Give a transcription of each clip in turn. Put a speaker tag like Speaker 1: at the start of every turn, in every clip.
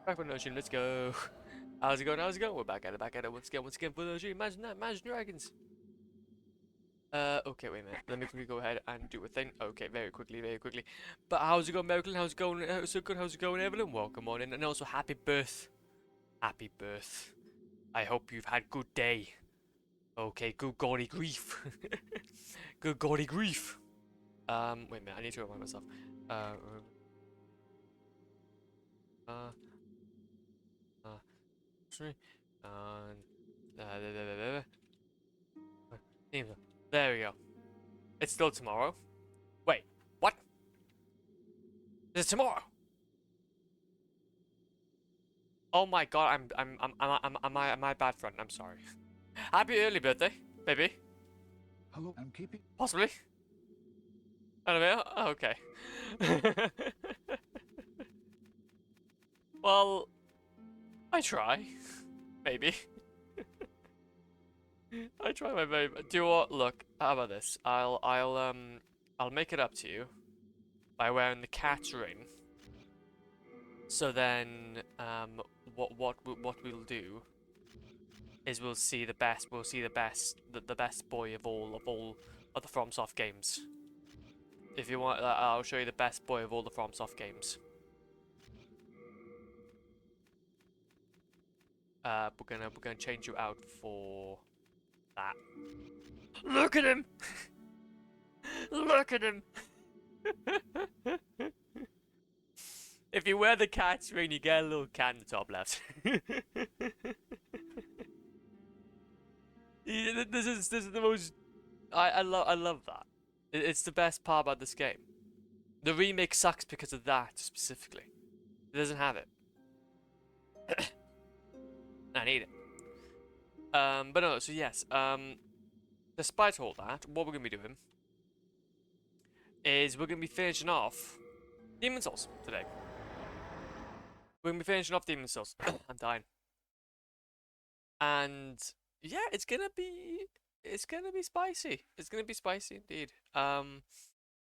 Speaker 1: Back from the ocean, let's go. How's it going? How's it going? We're back at it once again for the ocean. Imagine that, Imagine Dragons. Okay, wait a minute. Let me quickly go ahead and do a thing. Okay, very quickly, very quickly. But how's it going, Merklin? How's it going? How's it good? How's it going, Evelyn? Welcome on in. And also, happy birth. Happy birth. I hope you've had good day. Okay, good gaudy grief. Good gaudy grief. Wait a minute. I need to remind myself. Uh, uh, sorry. Uh, there we go. It's still tomorrow. Wait, what? Is it tomorrow? Oh my god, am I a bad friend? I'm sorry. Happy early birthday, baby.
Speaker 2: Hello, I'm keeping.
Speaker 1: Possibly. I don't know. Oh, okay. Well, I try. Maybe. I try my very best. Do you what? Look, how about this? I'll make it up to you by wearing the cat's ring. So then, what we'll do is we'll see the best boy of all of the FromSoft games. If you want, I'll show you the best boy of all the FromSoft games. We're gonna change you out for that. Look at him! Look at him! If you wear the cat's ring, you get a little cat in the top left. This is the most. I love that. It's the best part about this game. The remake sucks because of that specifically. It doesn't have it. I need it. But no. So yes. Despite all that, what we're gonna be doing is we're gonna be finishing off Demon's Souls today. We're gonna be finishing off Demon's Souls. I'm dying. And yeah, it's gonna be spicy. It's gonna be spicy indeed. And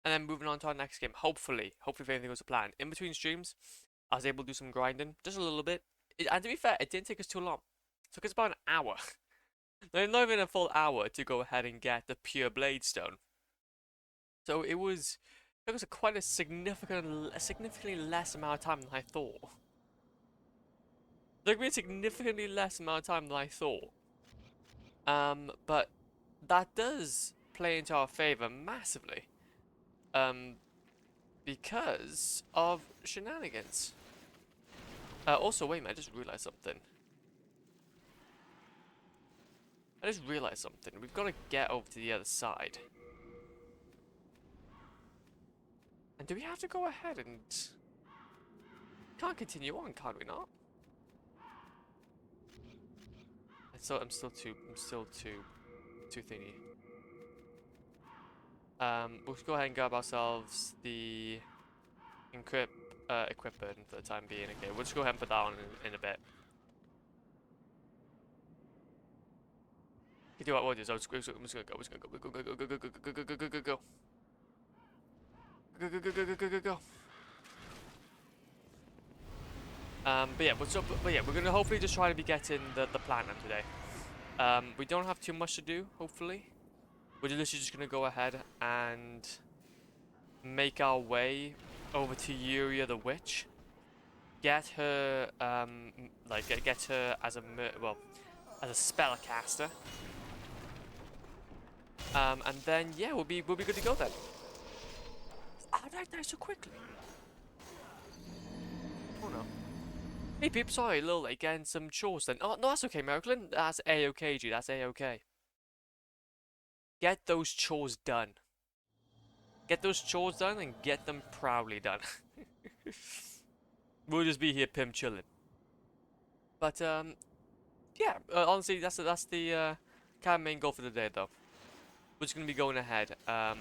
Speaker 1: then moving on to our next game. Hopefully if everything goes to plan. In between streams, I was able to do some grinding, just a little bit. And to be fair, it didn't take us too long. It took us about an hour. Not even a full hour to go ahead and get the pure blade stone. So it was quite a significantly less amount of time than I thought. It took me a significantly less amount of time than I thought. But that does play into our favor massively. Because of shenanigans. Also, wait a minute, I just realized something. We've got to get over to the other side. And do we have to go ahead and... Can't continue on, can't we not? I'm still too thingy. We'll go ahead and grab ourselves the equipment for the time being. Okay, we'll just go ahead and put that on in a bit. You do what we'll do. So I'm just gonna go. Go. But yeah, we're gonna hopefully just try to be getting the plan done today. We don't have too much to do. Hopefully, we're literally just gonna go ahead and make our way over to Yuria the Witch. Get her, get her as as a spellcaster. And then yeah, we'll be good to go then. How did I die so quickly? Oh no. Hey peep, sorry, a little late getting some chores then. Oh no, that's okay, Merklin. That's A-okay, G. That's A-okay. Get those chores done. Get those chores done and get them proudly done. We'll just be here pimp chilling. But yeah, honestly, that's the kind of main goal for the day though. We're just gonna be going ahead and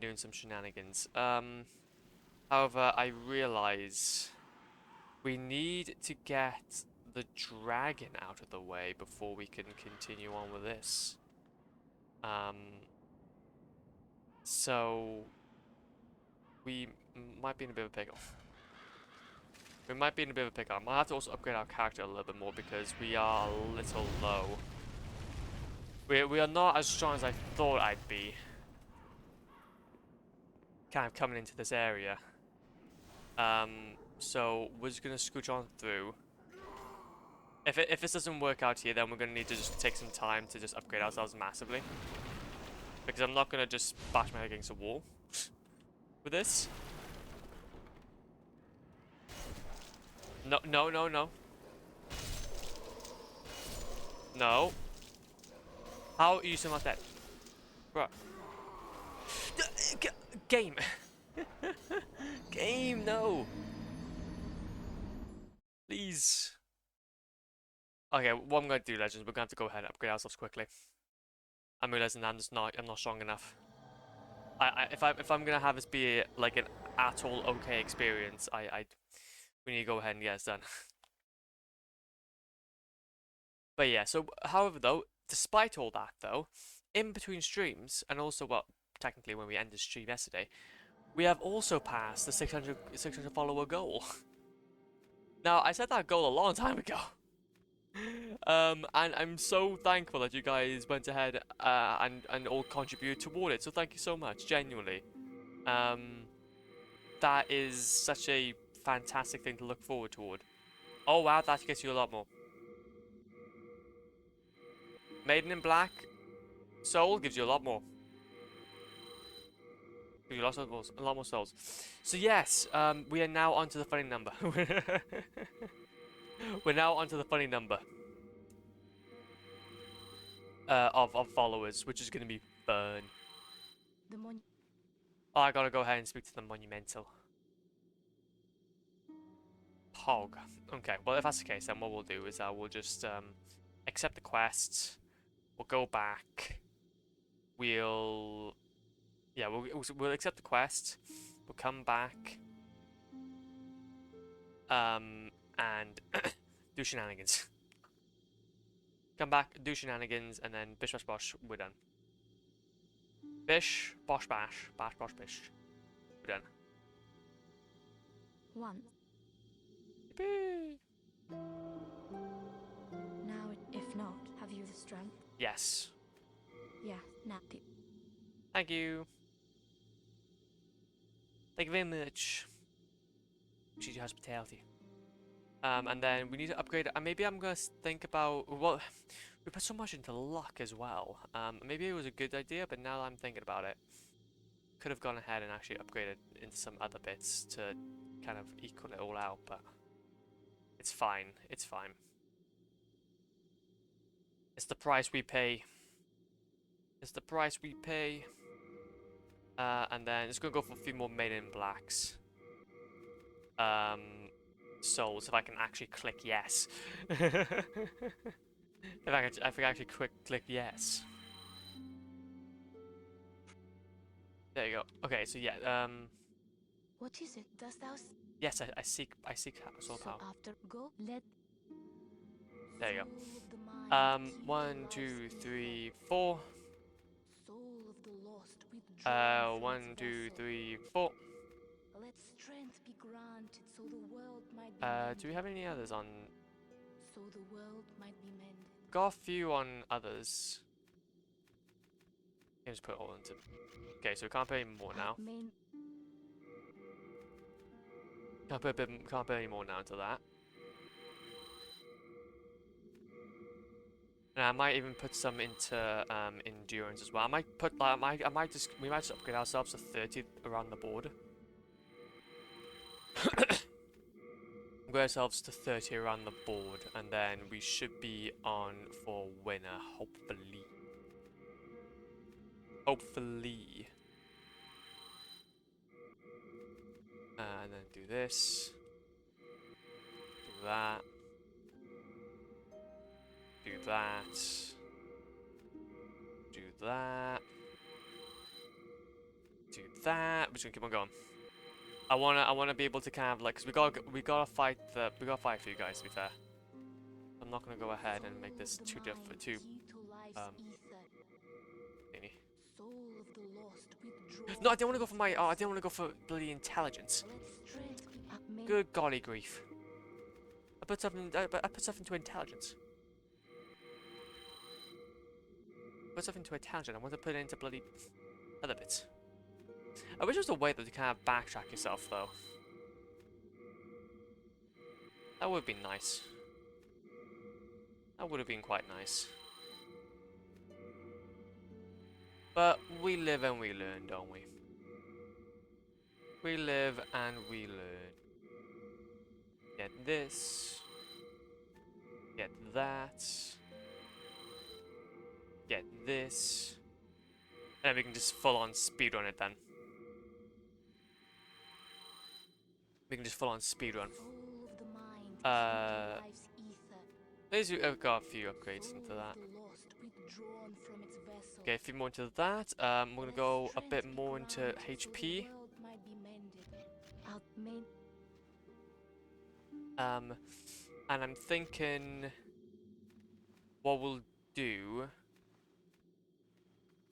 Speaker 1: doing some shenanigans. However, I realize we need to get the dragon out of the way before we can continue on with this. So we might be in a bit of a pickle. We might be in a bit of a pickle. I might have to also upgrade our character a little bit more because we are a little low. We are not as strong as I thought I'd be. Kind of coming into this area. So we're just gonna scooch on through. If this doesn't work out here, then we're gonna need to just take some time to just upgrade ourselves massively. Because I'm not gonna just bash my head against a wall with this. No, no, no, no. No. How are you still not dead? Bruh. Game! Game, no! Please. Okay, what I'm gonna do, Legends, we're gonna have to go ahead and upgrade ourselves quickly. I'm realizing I'm not strong enough. If I'm gonna have this be like an at all okay experience, we need to go ahead and get this done. But yeah, so however though, despite all that though, in between streams, and also well, technically when we ended stream yesterday, we have also passed the 600 follower goal. Now I set that goal a long time ago. And I'm so thankful that you guys went ahead and all contributed toward it. So thank you so much, genuinely. That is such a fantastic thing to look forward toward. Oh wow, that gets you a lot more. Maiden in Black Soul gives you a lot more. Gives you a lot more souls. So yes, we are now onto the funny number. We're now onto the funny number of followers, which is going to be fun. Oh, I gotta go ahead and speak to the Monumental. Hog. Okay, well if that's the case, then what we'll do is we'll just accept the quests. We'll go back. We'll accept the quest. We'll come back. And do shenanigans. Come back, do shenanigans, and then bish bash bosh, we're done. Bish, bosh bash, bash bosh bish. We're done.
Speaker 3: Once.
Speaker 1: Yippee!
Speaker 3: Now, if not, have you the strength?
Speaker 1: Yes.
Speaker 3: Yeah, now.
Speaker 1: Thank you. Thank you very much. Appreciate your hospitality. And then we need to upgrade. And maybe I'm gonna think about. Well, we put so much into luck as well. Maybe it was a good idea, but now that I'm thinking about it, could have gone ahead and actually upgraded into some other bits to kind of equal it all out. But it's fine. It's fine. It's the price we pay. It's the price we pay. And then it's gonna go for a few more Maiden in Blacks. Souls, if I can actually click yes. If I can actually click yes. There you go. Okay, so yeah,
Speaker 3: What is it? Dost thou?
Speaker 1: yes, I seek soul power.
Speaker 3: After go, let.
Speaker 1: There you go. 1, 2, 3, 4.
Speaker 3: Soul of the lost, withdraw
Speaker 1: 1, 2, 3, 4.
Speaker 3: Let strength be granted, so the world might be
Speaker 1: Do we have any others on?
Speaker 3: So the world might be mended.
Speaker 1: Got a few on others. Can just put it all into. Okay, so we can't put any more now. Can't put any more now into that. And I might even put some into endurance as well. I might put like we might just upgrade ourselves to 30 around the board. Upgrade ourselves to 30 around the board, and then we should be on for winner, hopefully. Hopefully. And then do this. Do that. Do that. Do that. Do that. We're just gonna keep on going. I wanna be able to kind of like, cause we gotta fight for you guys. To be fair, I'm not gonna go ahead and make this too different. No, I didn't want to go for my. Oh, I didn't want to go for bloody intelligence. Good golly grief. I put stuff into intelligence. Put stuff into intelligence. I want to put it into bloody other bits. I wish there was a way that you kind of backtrack yourself, though. That would be nice. That would have been quite nice. But we live and we learn, don't we? We live and we learn. Get this. Get that. Get this. And then we can just full on speedrun it then. We can just full on speedrun.
Speaker 3: Soul of the mind, drink life's ether.
Speaker 1: I've got a few upgrades into that.
Speaker 3: Soul of the lost, withdrawn from its vessel.
Speaker 1: Okay, a few more into that. We're gonna
Speaker 3: Let
Speaker 1: go a
Speaker 3: strength
Speaker 1: bit
Speaker 3: be
Speaker 1: more into
Speaker 3: granted so the
Speaker 1: HP.
Speaker 3: world might be mended.
Speaker 1: And I'm thinking what we'll do.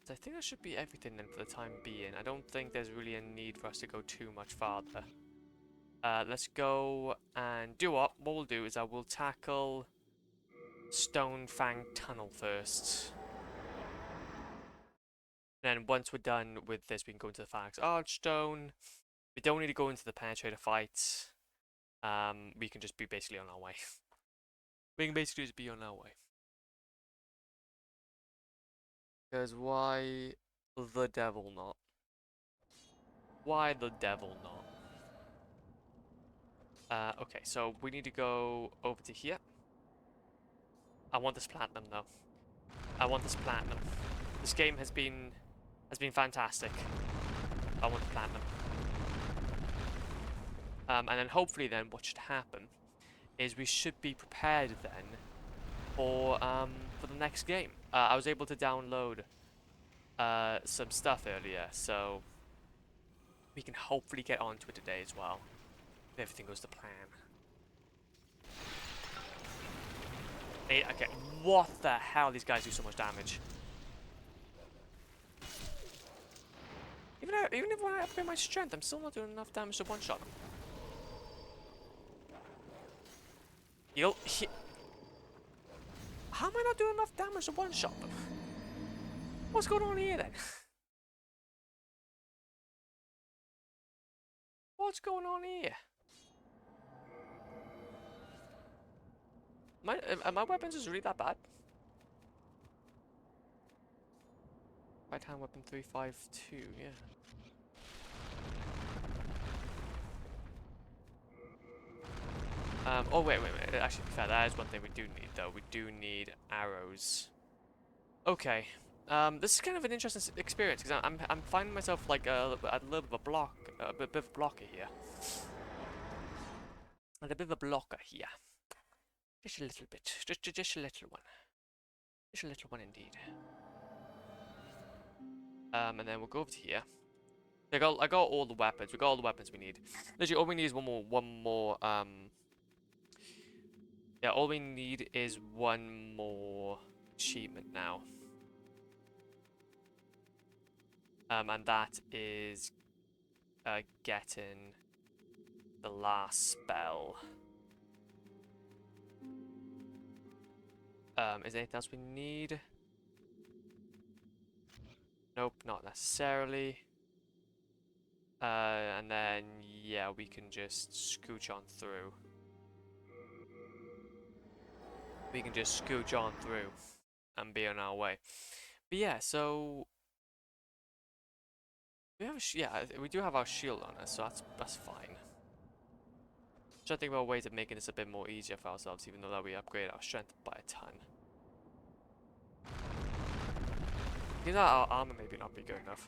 Speaker 1: I think that should be everything then for the time being. I don't think there's really a need for us to go too much farther. Let's go and do what? What we'll do is I will tackle Stonefang Tunnel first. Then once we're done with this, we can go into the Phalanx Archstone. We don't need to go into the Penetrator fight. We can just be basically on our way. We can basically just be on our way. Because why the devil not? Why the devil not? Okay, so we need to go over to here. I want this platinum though. I want this platinum. This game has been fantastic. I want the platinum. And then hopefully then what should happen is we should be prepared then for the next game. I was able to download some stuff earlier, so we can hopefully get onto it today as well. If everything goes to plan. Hey, okay, what the hell? These guys do so much damage. Even if I upgrade my strength, I'm still not doing enough damage to one-shot them. How am I not doing enough damage to one-shot them? What's going on here then? What's going on here? Are my weapons just really that bad? Right hand weapon 352, yeah. Oh wait. Actually, to be fair, that is one thing we do need though. We do need arrows. Okay. This is kind of an interesting experience because I'm finding myself like a little bit of a block, a bit of a blocker here. And a bit of a blocker here. Just a little bit. Just a little one. Just a little one indeed. And then we'll go over to here. I got all the weapons. We got all the weapons we need. Literally, all we need is one more. Yeah, all we need is one more achievement now. And that is getting the last spell. Is there anything else we need? Nope, not necessarily. And then, yeah, we can just scooch on through. We can just scooch on through and be on our way. But yeah, so we have we do have our shield on us, so that's fine. Trying to think about ways of making this a bit more easier for ourselves, even though that we upgrade our strength by a ton. You know, our armor maybe not be good enough.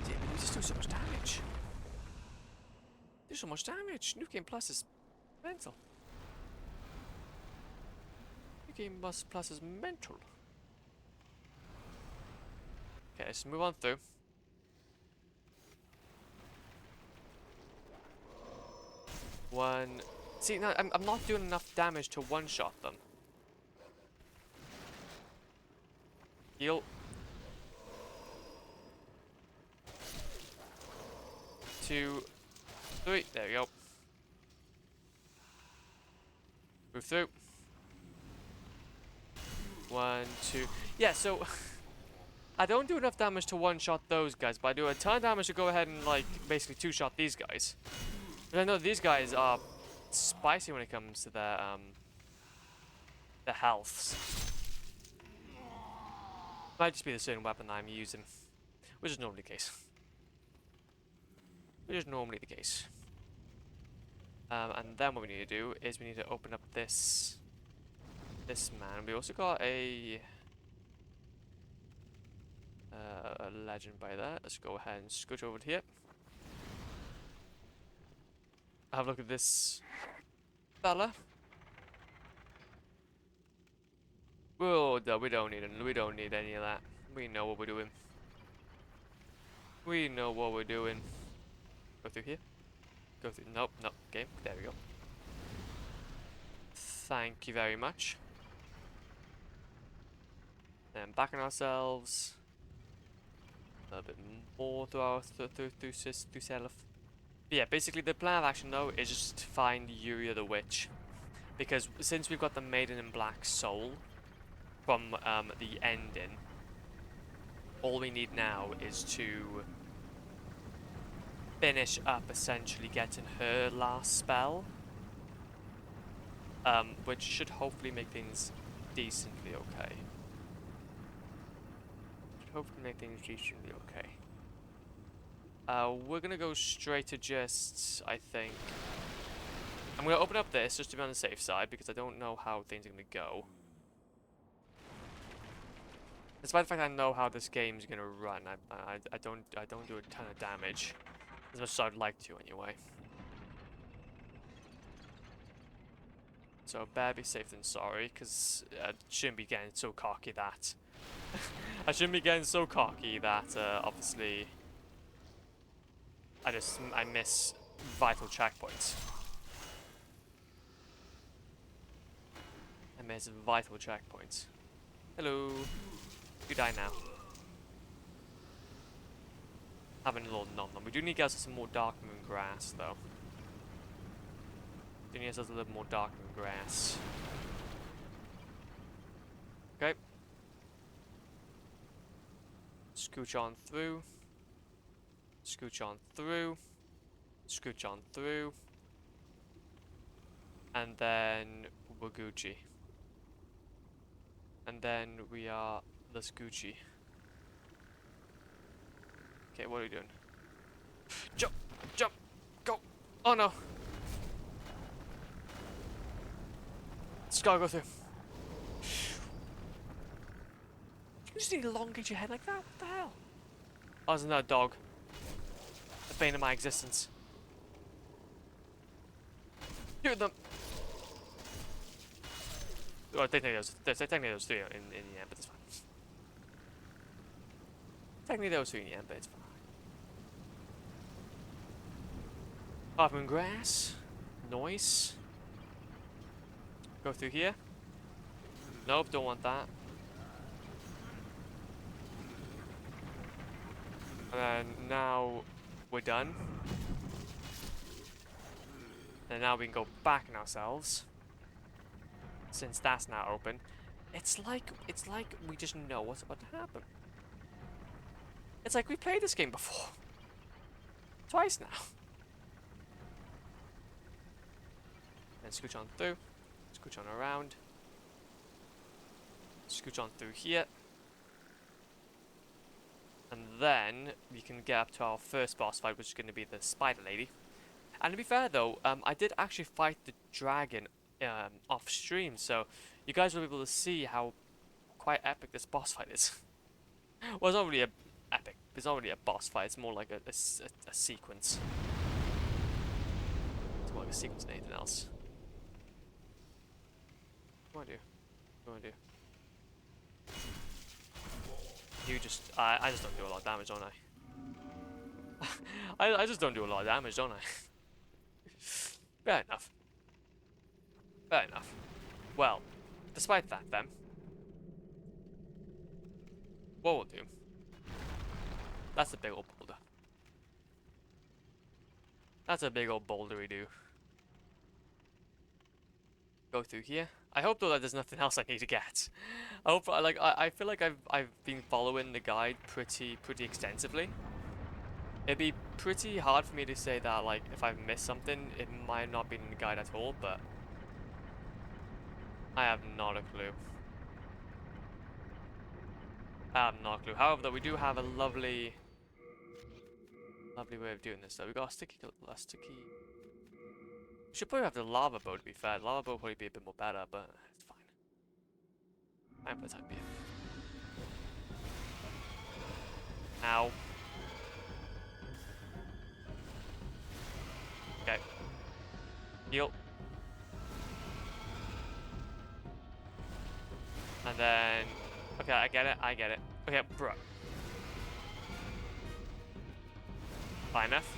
Speaker 1: Yeah, but we just do so much damage. Do so much damage. New Game Plus is mental. New Game Plus is mental. Okay, let's move on through. One. See, no, I'm not doing enough damage to one-shot them. Heal. 2, 3. There we go. Move through. 1, 2. Yeah, so I don't do enough damage to one-shot those guys, but I do a ton of damage to go ahead and, like, basically two-shot these guys. But I know these guys are spicy when it comes to their healths. Might just be the certain weapon I'm using, which is normally the case. Which is normally the case. And then what we need to do is we need to open up this man. We also got a legend by that. Let's go ahead and scooch over to here. Have a look at this fella. Oh, no, we don't need any of that. We know what we're doing. We know what we're doing. Go through here. Go through. Nope, nope. Okay, there we go. Thank you very much. Then backing ourselves a little bit more through self. But yeah, basically the plan of action though is just to find Yuria the Witch, because since we've got the Maiden in Black soul from the ending, all we need now is to finish up essentially getting her last spell, which should hopefully make things decently okay. Hopefully make things decently okay. We're gonna go straight to just, I think, I'm gonna open up this just to be on the safe side because I don't know how things are gonna go. Despite the fact I know how this game's gonna run, I don't do a ton of damage as much as I'd like to anyway. So better be safe than sorry, because I shouldn't be getting so cocky that I shouldn't be getting so cocky that obviously I miss vital checkpoints. I miss vital checkpoints. Hello. You die now. Having a little nom nom. We do need to get us some more Dark Moon grass though. We need us a little more Dark Moon grass. Okay. Scooch on through. Scooch on through. Scooch on through. And then we're Gucci. And then we are the Gucci. Okay, what are we doing? Jump! Jump! Go! Oh no! Just gotta go through. You just need to elongate your head like that? What the hell? Oh, there's another dog. The bane of my existence. Shoot them! Well, technically there was 3 in the end, but it's fine. Technically there was 3 in the end, but it's fine. Half-moon grass. Noise. Go through here. Nope, don't want that. And then now we're done. And now we can go back in ourselves. Since that's now open. It's like we just know what's about to happen. It's like we played this game before. Twice now. Then scooch on through. Scooch on around. Scooch on through here. And then we can get up to our first boss fight, which is going to be the Spider Lady. And to be fair though, I did actually fight the dragon off stream, so you guys will be able to see how quite epic this boss fight is. Well, it's not really epic. It's not really a boss fight. It's more like a sequence. It's more like a sequence than anything else. What do I do? What do I do? You just... I just don't do a lot of damage, don't I? I just don't do a lot of damage, don't I? Fair enough. Fair enough. Well, despite that then, what we'll do... That's a big old boulder. That's a big old boulder we do. Go through here. I hope though that there's nothing else I need to get. I hope I feel like I've been following the guide pretty extensively. It'd be pretty hard for me to say that like if I've missed something, it might not be in the guide at all, but I have not a clue. I have not a clue. However, though, we do have a lovely way of doing this. Though we got a sticky. We should probably have the lava bow. To be fair, the lava bow would probably be a bit more better, but it's fine. I'm for the time being. Ow. Okay. Heal. And then... Okay, I get it. Okay, bro. Fine enough.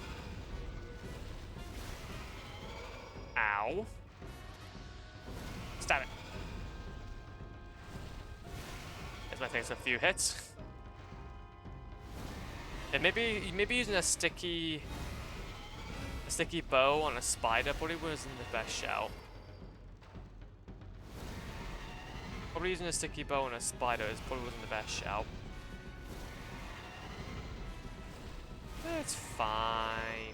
Speaker 1: Ow. Stab it. This might take a few hits. And maybe using a sticky bow on a spider probably wasn't the best shout. Probably using a sticky bow on a spider probably wasn't the best shout. It's fine.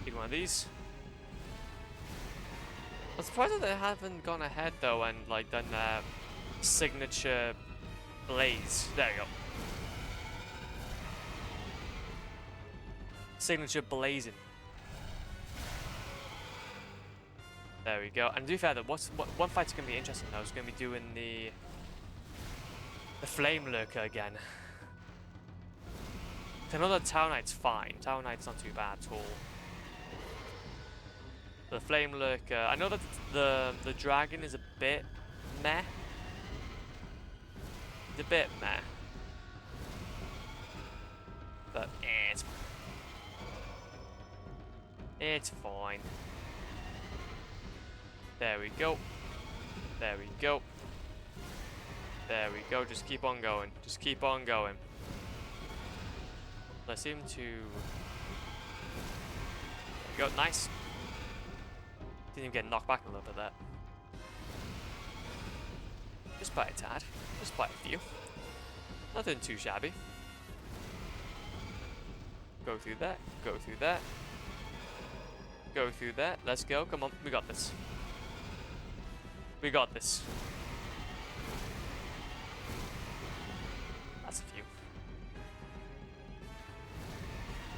Speaker 1: Need one of these. I'm surprised that they haven't gone ahead though and like done their signature blaze. There you go. Signature blazing. There we go. And to be fair though, one fight's gonna be interesting though is gonna be doing the Flame Lurker again. I know that Tower Knight's fine. Tower Knight's not too bad at all. The Flame Lurker, I know that the dragon is a bit meh. It's a bit meh. But it's fine. It's fine. There we go. There we go. There we go. Just keep on going. Just keep on going. I seem to... There we go. Nice. Didn't even get knocked back a little bit there. Just by a tad. Just by a few. Nothing too shabby. Go through that. Go through that. Go through that. Let's go. Come on. We got this. We got this. That's a few.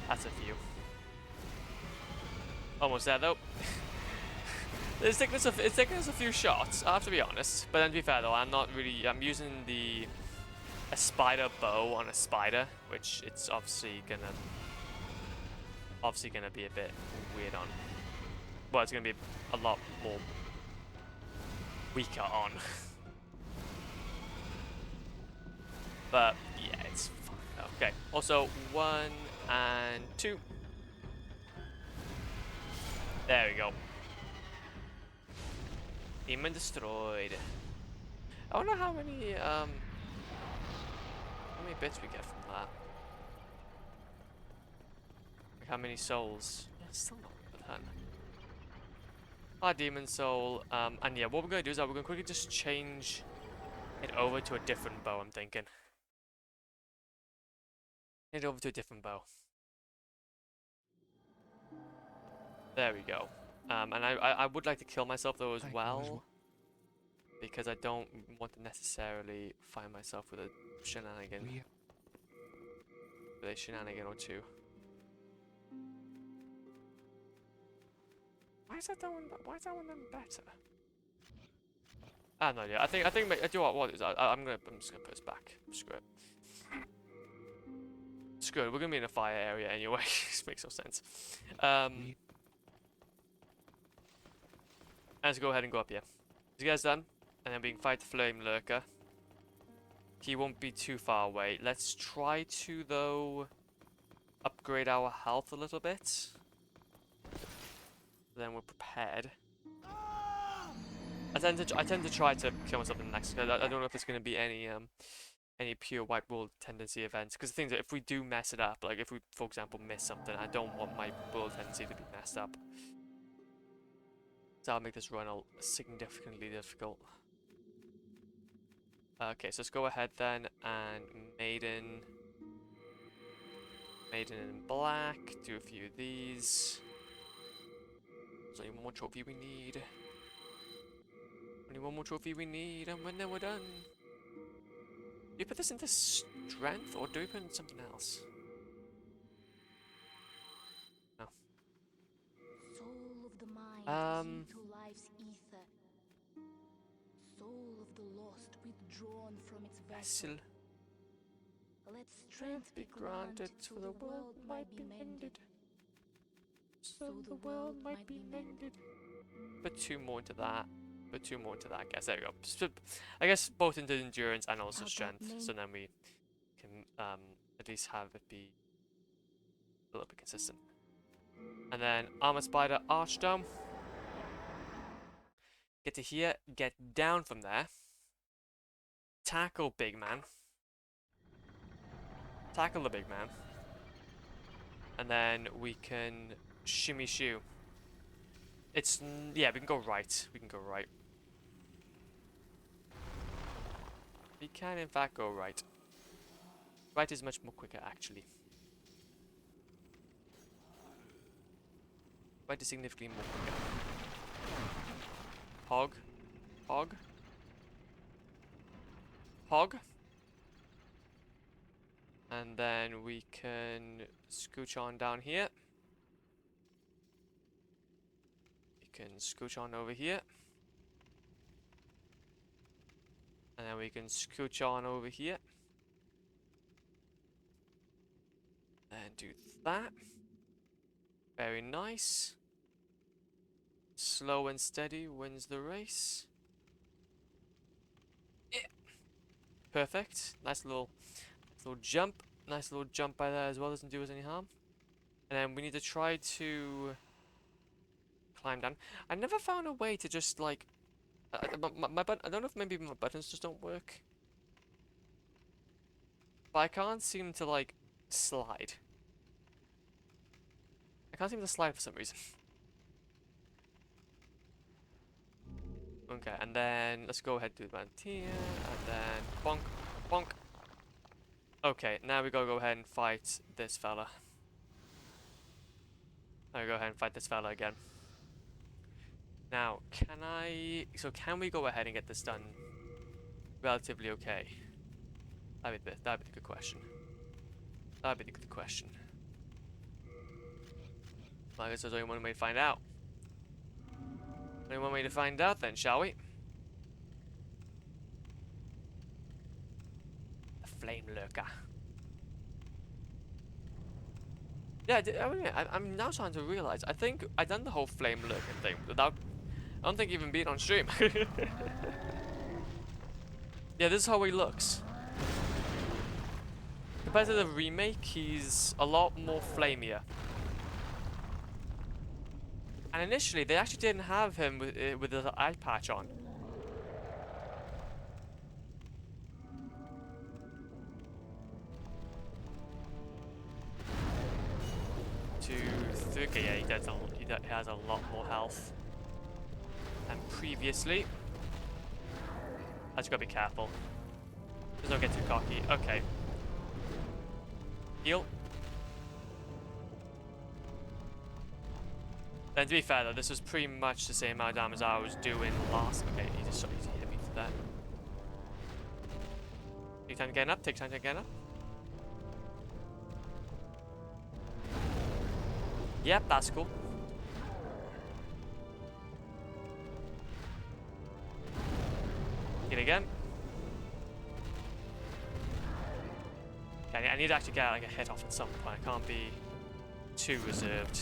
Speaker 1: That's a few. Almost there though. It's taking us a few shots, I have to be honest. But then to be fair though, I'm using a spider bow on a spider, which it's obviously gonna be a bit weird on. Well, it's gonna be a lot more weaker on. But yeah, it's fine. Okay. Also 1 and 2. There we go. Demon destroyed. I wonder how many bits we get from that. Like how many souls? Yeah, still not a ton. Our demon soul. And yeah, what we're gonna do is that we're gonna quickly just change it over to a different bow. I'm thinking. It over to a different bow. There we go. And I would like to kill myself though as well, because I don't want to necessarily find myself with a shenanigan. With a shenanigan or two. Why is that one then better? I have no idea. I think I do what is I'm just gonna put this back. Screw it. Screw it. We're gonna be in a fire area anyway. This makes no sense. Let's go ahead and go up here. You guys done? And then we can fight the Flame Lurker. He won't be too far away. Let's try to though upgrade our health a little bit. Then we're prepared. I tend to try to kill myself in the next. I don't know if there's going to be any pure white world tendency events. Because the thing is that if we do mess it up, like if we, for example, miss something, I don't want my world tendency to be messed up. So that'll make this run significantly difficult. Okay, so let's go ahead then and Maiden in black, do a few of these. There's only one more trophy we need. Only one more trophy we need, and then we're done. Do you put this into strength, or do we put it in something else? No.
Speaker 3: Soul of the mind, key to life's ether. Soul of the lost, withdrawn from its vessel. Let strength be granted, so the world might be mended. So the world might be mended.
Speaker 1: Put two more into that. Put two more into that, I guess. There we go. So, I guess both into endurance and also strength. So then we can at least have it be a little bit consistent. And then Armor Spider Archdome. Get to here, get down from there. Tackle big man. Tackle the big man. And then we can shimmy shoo. It's, yeah, we can go right. We can go right. We can, in fact, go right. Right is much more quicker, actually. Right is significantly more quicker. Hog. Hog. Hog. And then we can scooch on down here. We can scooch on over here. And then we can scooch on over here. And do that. Very nice. Slow and steady wins the race. Yeah. Perfect. Nice little jump. Nice little jump by there as well. Doesn't do us any harm. And then we need to try to climb down. I never found a way to just like my button. I don't know if maybe my buttons just don't work. But I can't seem to like slide. I can't seem to slide for some reason. Okay, and then let's go ahead and do the here, and then bonk, bonk. Okay, now we gotta go ahead and fight this fella. Now we go ahead and fight this fella again. Now, can we go ahead and get this done relatively okay? That'd be the good question. That'd be the good question. Well, I guess there's only one way to find out. Only one way to find out then, shall we? A flame lurker. Yeah, I'm now starting to realize. I think I done the whole flame lurking thing without. I don't think even being on stream. Yeah, this is how he looks. Compared to the remake, he's a lot more flamier. And initially, they actually didn't have him with the eye patch on. 2, 3. Okay, yeah, he has a lot more health than previously. I just gotta be careful. Just don't get too cocky. Okay. Heal. Then to be fair though, this was pretty much the same amount of damage I was doing last. Okay, he just hit me for that. Take time to get up. Take time to get up. Yep, that's cool. Hit again. Okay, I need to actually get like a hit off at some point. I can't be too reserved,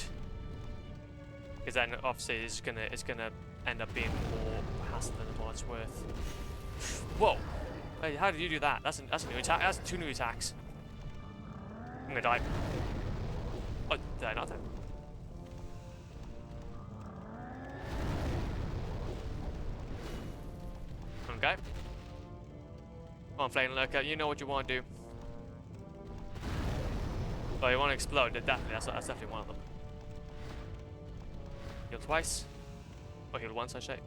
Speaker 1: because then obviously it's gonna end up being more hassle than what it's worth. Whoa! Wait, how did you do that? That's a new attack. That's 2 new attacks. I'm gonna die. Oh, did I not die? Okay. Come on, Flame Lurker, you know what you want to do. Oh, you want to explode? Definitely, that's definitely one of them. Heal twice. Oh, heal once, I say.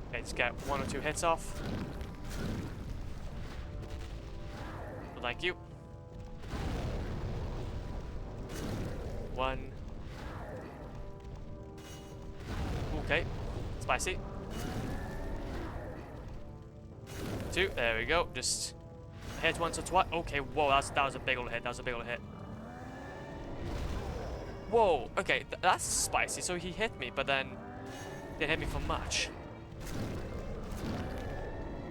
Speaker 1: Okay, just get 1 or 2 hits off. Thank you. 1. Okay. Spicy. 2. There we go. Just hit once or twice. Okay, whoa, that was a big old hit. That was a big old hit. Whoa, okay, that's spicy. So he hit me, but then didn't hit me for much.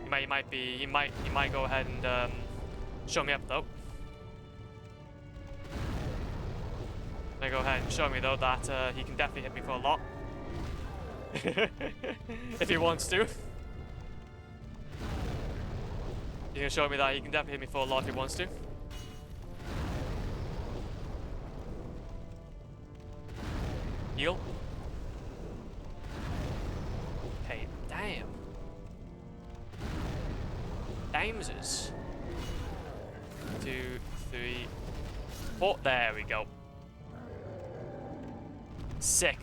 Speaker 1: He might go ahead and show me up though. May go ahead and show me though that he can definitely hit me for a lot. If he wants to. He can show me that he can definitely hit me for a lot if he wants to. Heal. Okay, damn. Damses. 2, 3, 4. There we go. Sick.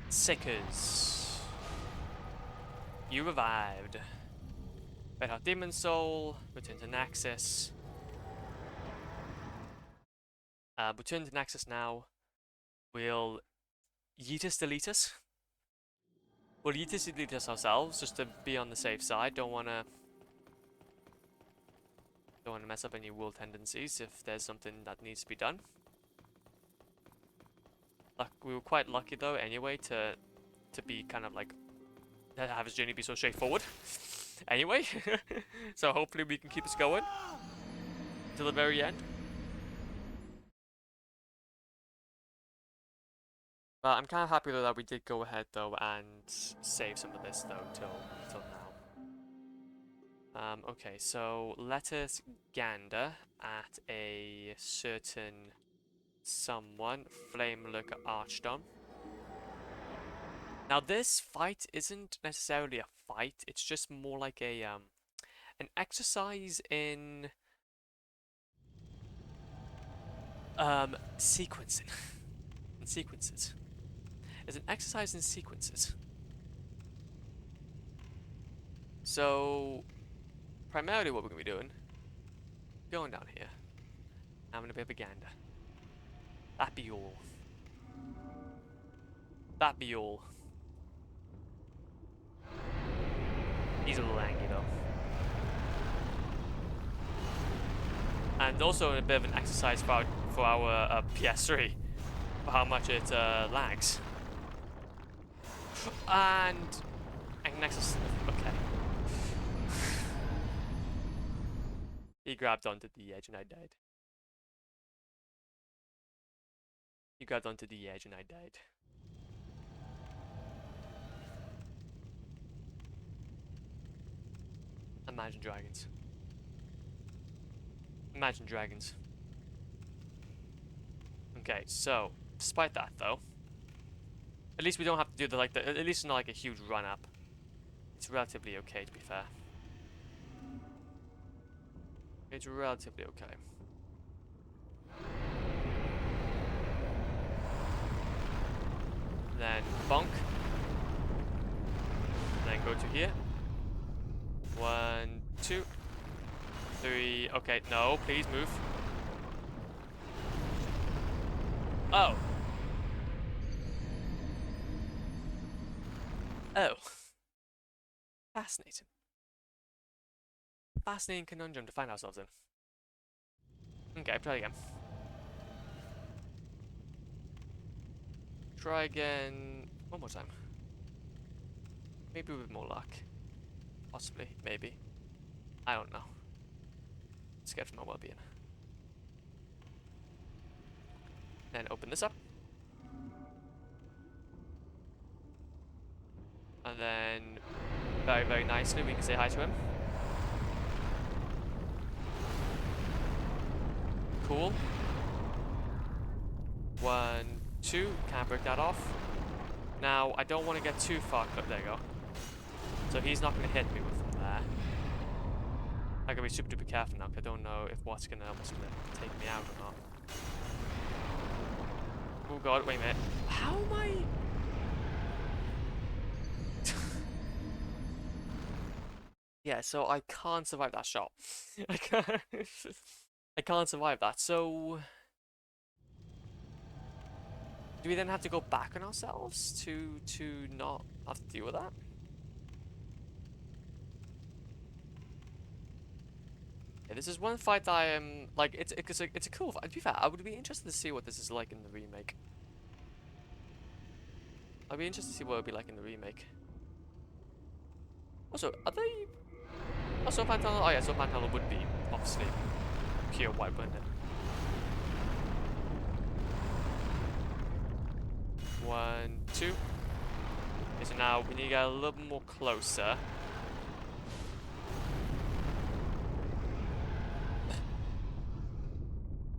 Speaker 1: Sickers. You revived. Red Hot Demon Soul. Return to Naxxus. Return to Naxxus now. We'll Yeetus delete us. We'll Yeetus delete us ourselves just to be on the safe side. Don't wanna mess up any world tendencies if there's something that needs to be done. We were quite lucky though anyway to be kind of like to have his journey be so straightforward. Anyway, so hopefully we can keep us going till the very end. But I'm kind of happy though that we did go ahead though and save some of this though till now. Okay, so let us gander at a certain someone, Flamelurker Archdon. Now this fight isn't necessarily a fight, it's just more like a an exercise in sequencing. In sequences. It's an exercise in sequences. So primarily what we're gonna be doing, going down here, having a bit of a gander. That be all. That be all. He's a little angry though. And also a bit of an exercise for our PS3, for how much it lags. And Nexus, okay. He grabbed onto the edge and I died. He grabbed onto the edge and I died. Imagine dragons. Imagine dragons. Okay, so despite that though, at least we don't have to do at least it's not like a huge run up. It's relatively okay to be fair. It's relatively okay. Then bonk. Then go to here. 1, 2, 3. Okay, no, please move. Oh. Oh. Fascinating. Fascinating conundrum to find ourselves in. Okay, try again. Try again one more time. Maybe with more luck. Possibly, maybe. I don't know. Scared for my well-being. Then open this up. And then very, very nicely we can say hi to him. Cool. 1, 2, can't break that off. Now, I don't want to get too far, there you go. So he's not going to hit me with from there. I gotta be super duper careful now, 'cause I don't know if what's gonna take me out or not. Oh god, wait a minute. How am I? Yeah, so I can't survive that shot. I can't. I can't survive that. So, do we then have to go back on ourselves to not have to deal with that? Yeah, this is one fight that I am like. It's a cool fight. To be fair, I would be interested to see what this is like in the remake. I'd be interested to see what it would be like in the remake. Also, are they? Also, Pantanal. Oh yeah, so Pantanal would be obviously pure white, wouldn't it? 1, 2. Okay, so now we need to get a little more closer.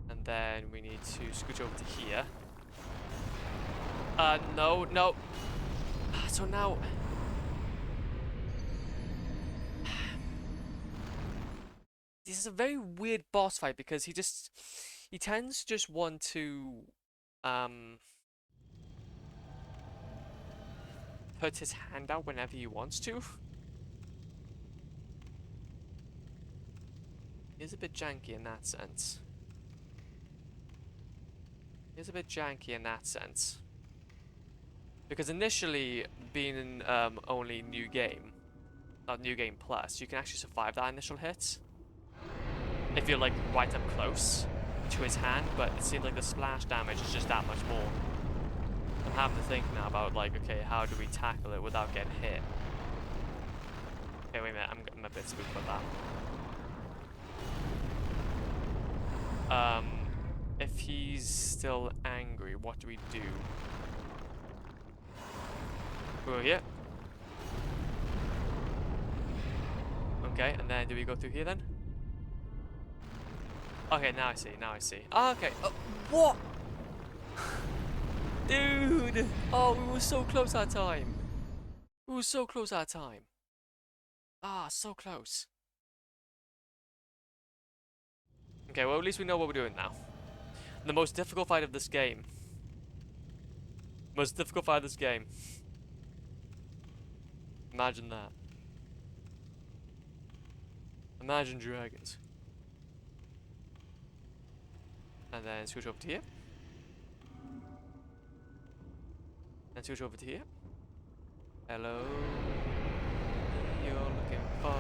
Speaker 1: And then we need to scooch over to here. No, no. So now... This is a very weird boss fight because he tends to just want to, put his hand out whenever he wants to. He's a bit janky in that sense. He's a bit janky in that sense. Because initially, being only new game, not new game plus, you can actually survive that initial hit. If you're like right up close to his hand, but it seems like the splash damage is just that much more. I'm having to think now about like, okay, how do we tackle it without getting hit? Okay, wait a minute, I'm a bit spooked about that. If he's still angry, what do we do? Go here. Okay, and then do we go through here then? Okay, now I see, now I see. Oh, okay. What? Dude! Oh, we were so close that time. We were so close that time. Ah, so close. Okay, well, at least we know what we're doing now. The most difficult fight of this game. Most difficult fight of this game. Imagine that. Imagine dragons. And then switch over to here. And switch over to here. Hello. You're looking for.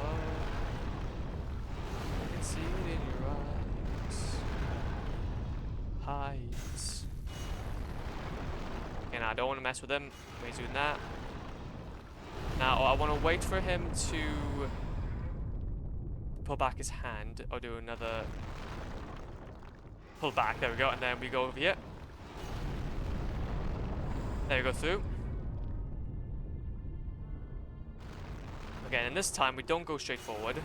Speaker 1: I can see it in your eyes. Hides. Okay, now I don't want to mess with him. He's doing that. Now I want to wait for him to pull back his hand or do another pull back. There we go, and then we go over here. There we go through. Okay, and this time we don't go straight forward.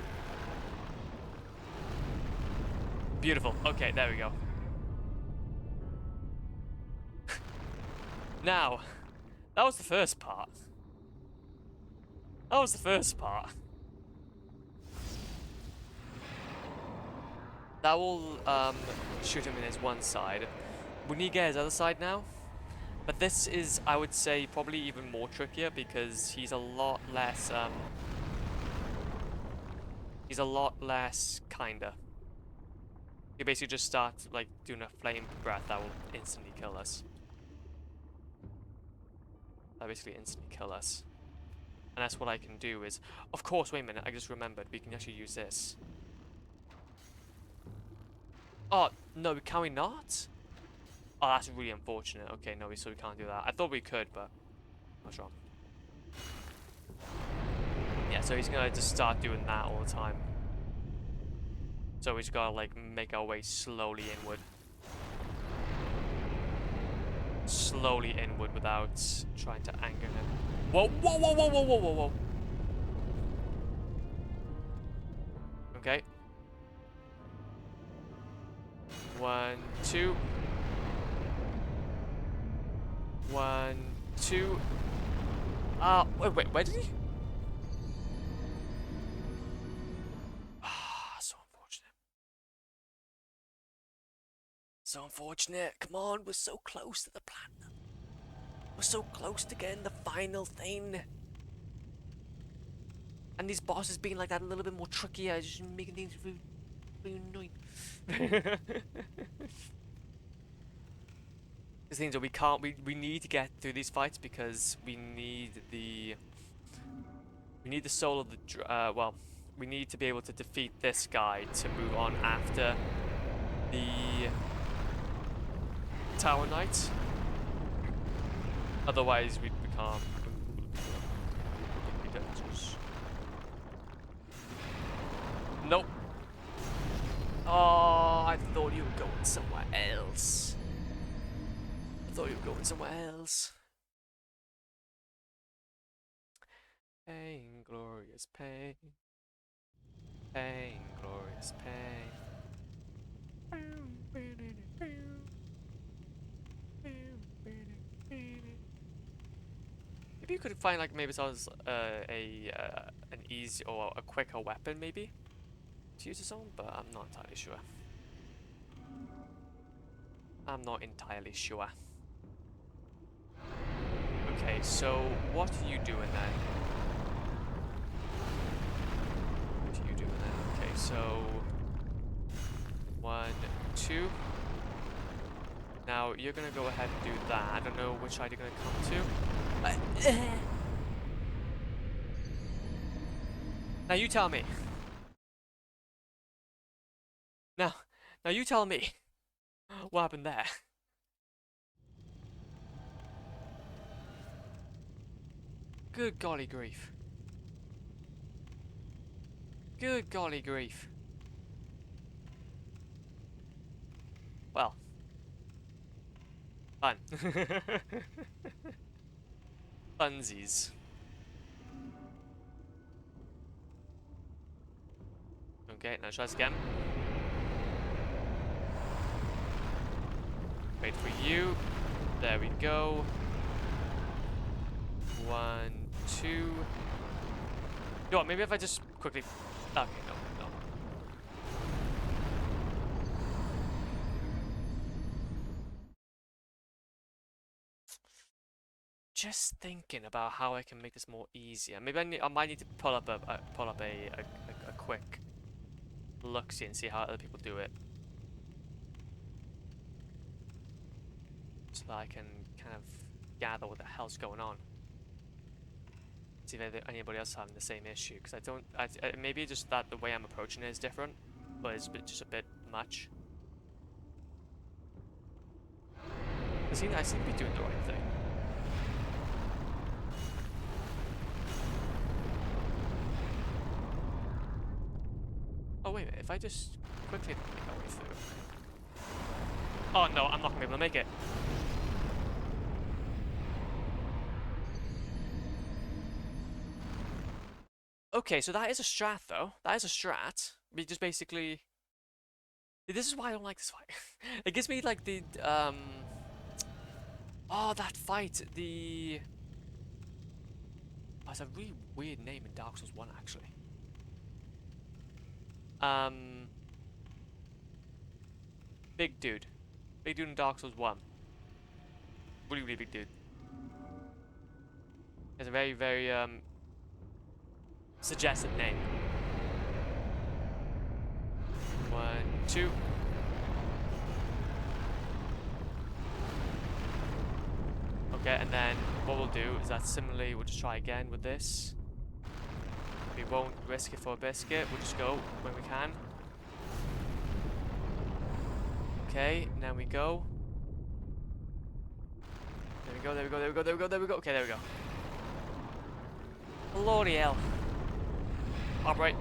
Speaker 1: Beautiful. Okay, there we go. Now, that was the first part. That was the first part. That will shoot him in his one side. We need to get his other side now. But this is, I would say, probably even more trickier because he's a lot less, kinda. You basically just start, like, doing a flame breath that will instantly kill us. That basically instantly kill us. And that's what I can do is... Of course, wait a minute, I just remembered. We can actually use this. Oh, no, can we not? Oh, that's really unfortunate. Okay, no, so we can't do that. I thought we could, but... What's wrong? Yeah, so he's gonna just start doing that all the time. So we just gotta, like, make our way slowly inward. Slowly inward without trying to anger him. Whoa, whoa, whoa, whoa, whoa, whoa, whoa, whoa. Okay. 1, 2. 1, 2. Wait, where did he? So unfortunate. Come on, we're so close to the platinum. We're so close to getting the final thing. And these bosses being like that a little bit more trickier, just making things really, really annoying. The things that we can't, we need to get through these fights because we need the soul of the, well, we need to be able to defeat this guy to move on after the Tower Knight. Otherwise, we can't. Nope. Oh, I thought you were going somewhere else. I thought you were going somewhere else. Pain, glorious pain. Pain, glorious pain. If you could find like maybe someone's an easy or a quicker weapon maybe to use this on, but I'm not entirely sure. I'm not entirely sure. Okay, so what are you doing then? What are you doing then? Okay, so 1, 2. Now you're gonna go ahead and do that. I don't know which side you're gonna come to. Now you tell me. Now you tell me. What happened there? Good golly grief. Good golly grief. Well. Fun. Funsies. Okay, now try this again. Wait for you. There we go. 1, 2. You know what, maybe if I just quickly... Okay, no. Just thinking about how I can make this more easier. Maybe I might need to pull up a quick look-see and see how other people do it. So that I can kind of gather what the hell's going on. See if anybody else is having the same issue, because maybe just that the way I'm approaching it is different, but it's just a bit much. I seem to be doing the right thing. Oh wait a minute, if I just quickly make my way through. Oh no, I'm not gonna be able to make it. Okay, so that is a strat though. That is a strat. We just basically... This is why I don't like this fight. It gives me like the, oh, that fight, the... Oh, it's a really weird name in Dark Souls 1 actually. Big dude. Big dude in Dark Souls 1. Really, really big dude. Has a very, very, suggestive name. 1, 2. Okay, and then what we'll do is that similarly we'll just try again with this. We won't risk it for a biscuit, we'll just go when we can. Okay, now we go. There we go, there we go, there we go, there we go, there we go. Okay, there we go. Bloody hell. Operate.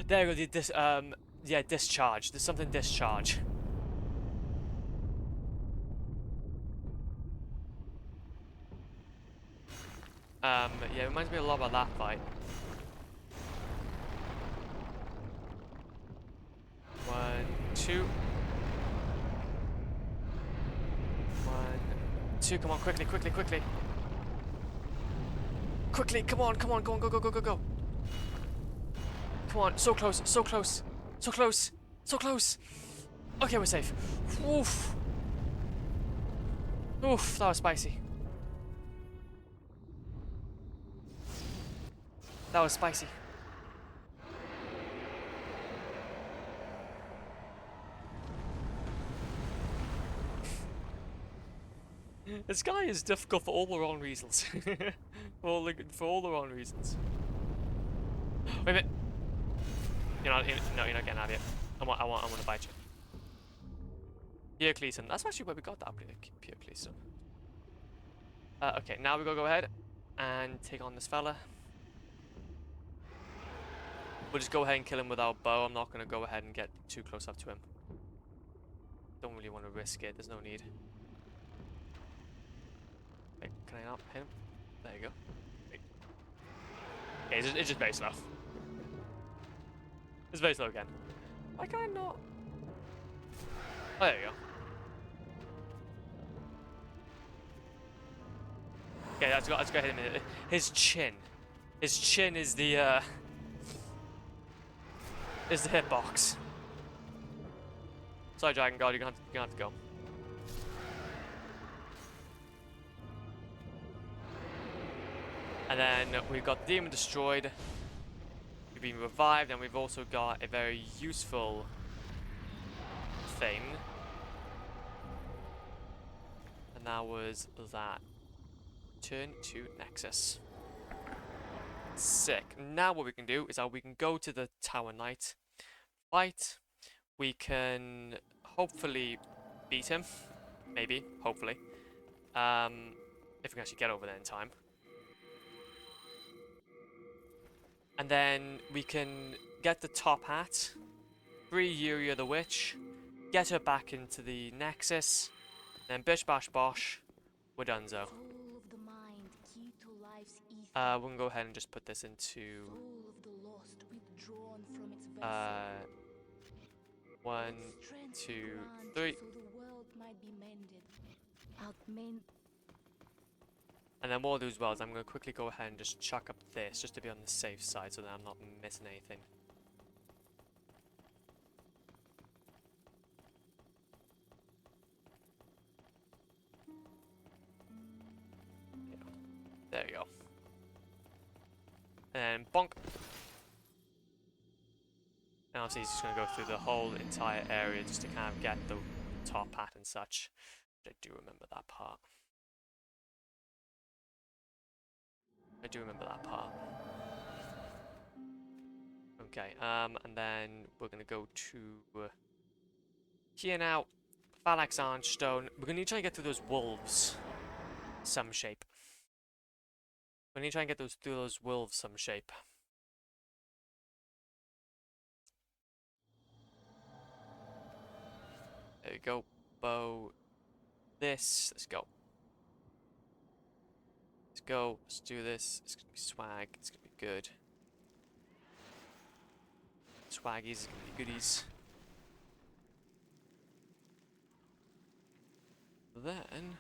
Speaker 1: There we go, yeah, discharge. There's something discharge. Yeah, it reminds me a lot about that fight. 1, 2. 1, 2, come on, quickly, quickly, quickly. Quickly, come on, come on, go on, go, go, go, go, go. Come on, so close, so close, so close, so close. Okay, we're safe. Oof. Oof, that was spicy. That was spicy. This guy is difficult for all the wrong reasons. For all the wrong reasons. Wait a minute. No, you're not getting out of here. I want to bite you. Heracleson. That's actually where we got that Heracleson. Okay, now we gotta go ahead and take on this fella. We'll just go ahead and kill him with our bow. I'm not gonna go ahead and get too close up to him. Don't really want to risk it. There's no need. Wait, can I not hit him? There you go. Wait. Okay, it's just very slow. It's very slow again. Why can I not? Oh, there you go. Okay, let's go hit him. His chin. His chin is the hitbox. Sorry, Dragon God, you're gonna have to go. And then we've got the demon destroyed. We've been revived, and we've also got a very useful thing. And that was that. Turn to Nexus. Sick. Now what we can do is we can go to the Tower Knight, fight. We can hopefully beat him. Maybe, hopefully. If we can actually get over there in time. And then we can get the top hat, free Yuria the Witch, get her back into the Nexus, then bish bash bosh, we're donezo.
Speaker 3: Soul of the mind, key to life's ether.
Speaker 1: We can go ahead and just put this into
Speaker 3: Soul of the lost, withdrawn from its vessel.
Speaker 1: 1,
Speaker 3: Strength
Speaker 1: 2,
Speaker 3: grant
Speaker 1: 3.
Speaker 3: So the world might be mended. Outmend.
Speaker 1: And then what I'll do as well is I'm going to quickly go ahead and just chuck up this, just to be on the safe side so that I'm not missing anything. Yeah. There you go. And bonk! And obviously he's just going to go through the whole entire area just to kind of get the top hat and such. I do remember that part. I do remember that part. Okay, and then we're gonna go to here now. Phalanx Arnstone. We're gonna need to try and get through those wolves some shape. We're gonna need to try and get through those wolves some shape. There we go. Bow. This. Let's go. Let's go. Let's do this. It's gonna be swag. It's gonna be good. Swaggies is gonna be goodies. Then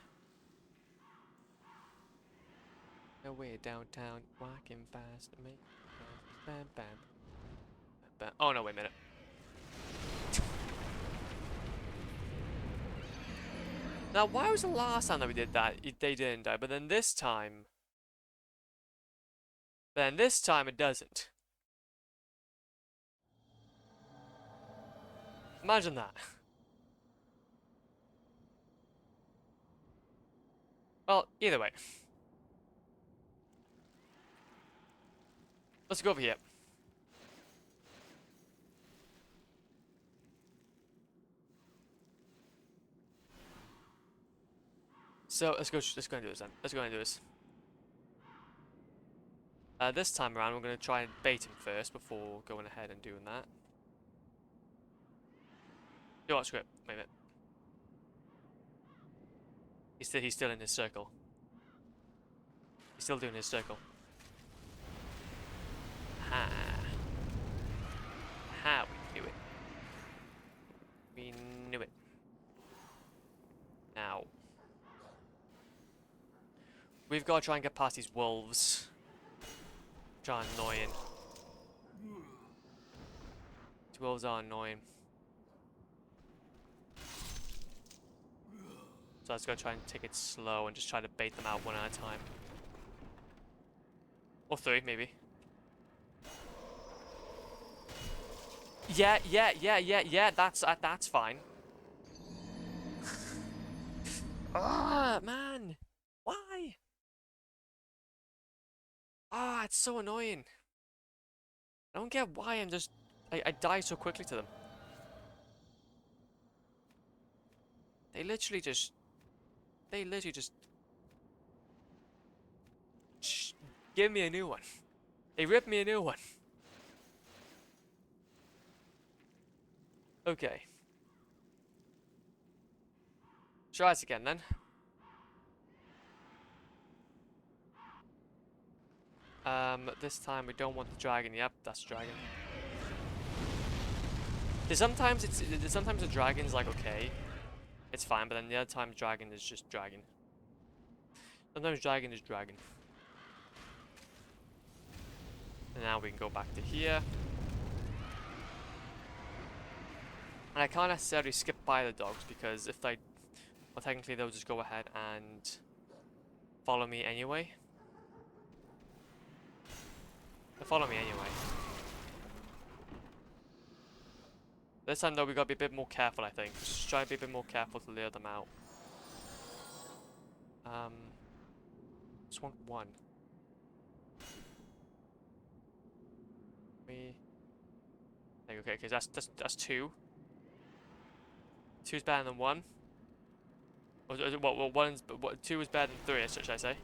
Speaker 1: we're downtown, walking fast, make bam bam bam. Oh no! Wait a minute. Now, why was the last time that we did that they didn't die, but then this time it doesn't. Imagine that. Well, either way. Let's go over here. So let's go and do this then. Let's go and do this. This time around, we're going to try and bait him first before going ahead and doing that. Yo, what, screw it. Wait a minute. He's still in his circle. He's still doing his circle. Ha. Ha, we knew it. We knew it. Now. We've got to try and get past these wolves. Which are annoying. These wolves are annoying. So I was gonna try and take it slow and just try to bait them out one at a time. Or 3, maybe. Yeah, that's fine. Ah, man! Why? Ah, it's so annoying. I don't get why I'm just... I die so quickly to them. They literally just... give me a new one. They rip me a new one. Okay. Try this again then. This time we don't want the dragon. Yep, that's the dragon. Sometimes the dragon's like okay, it's fine, but then the other time dragon is just dragon. Sometimes dragon is dragon. And now we can go back to here. And I can't necessarily skip by the dogs because if they, well, technically they'll just go ahead and follow me anyway. They'll follow me anyway. This time though, we gotta be a bit more careful, I think. Just try to be a bit more careful to lure them out. Just want one. Okay, that's 2. 2's better than 1. What 2 is better than 3, should I say?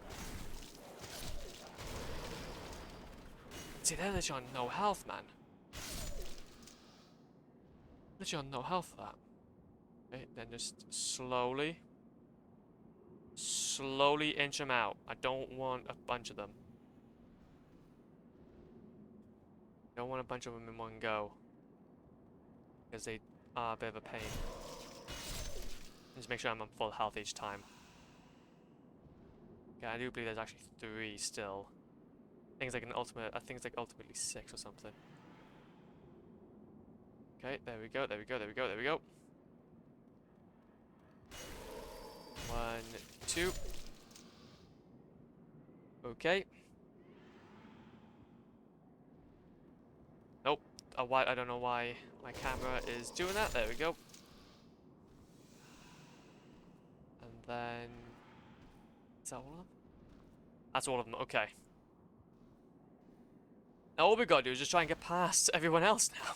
Speaker 1: See, they're literally on no health, man. Literally on no health for that. Okay, then just slowly inch them out. I don't want a bunch of them. I don't want a bunch of them in one go. Because they are a bit of a pain. Just make sure I'm on full health each time. Okay, I do believe there's actually 3 still. I think it's like ultimately 6 or something. Okay, there we go. 1, 2. Okay. Nope. I don't know why my camera is doing that. There we go. And then... Is that all of them? That's all of them. Okay. Now all we gotta do is just try and get past everyone else now.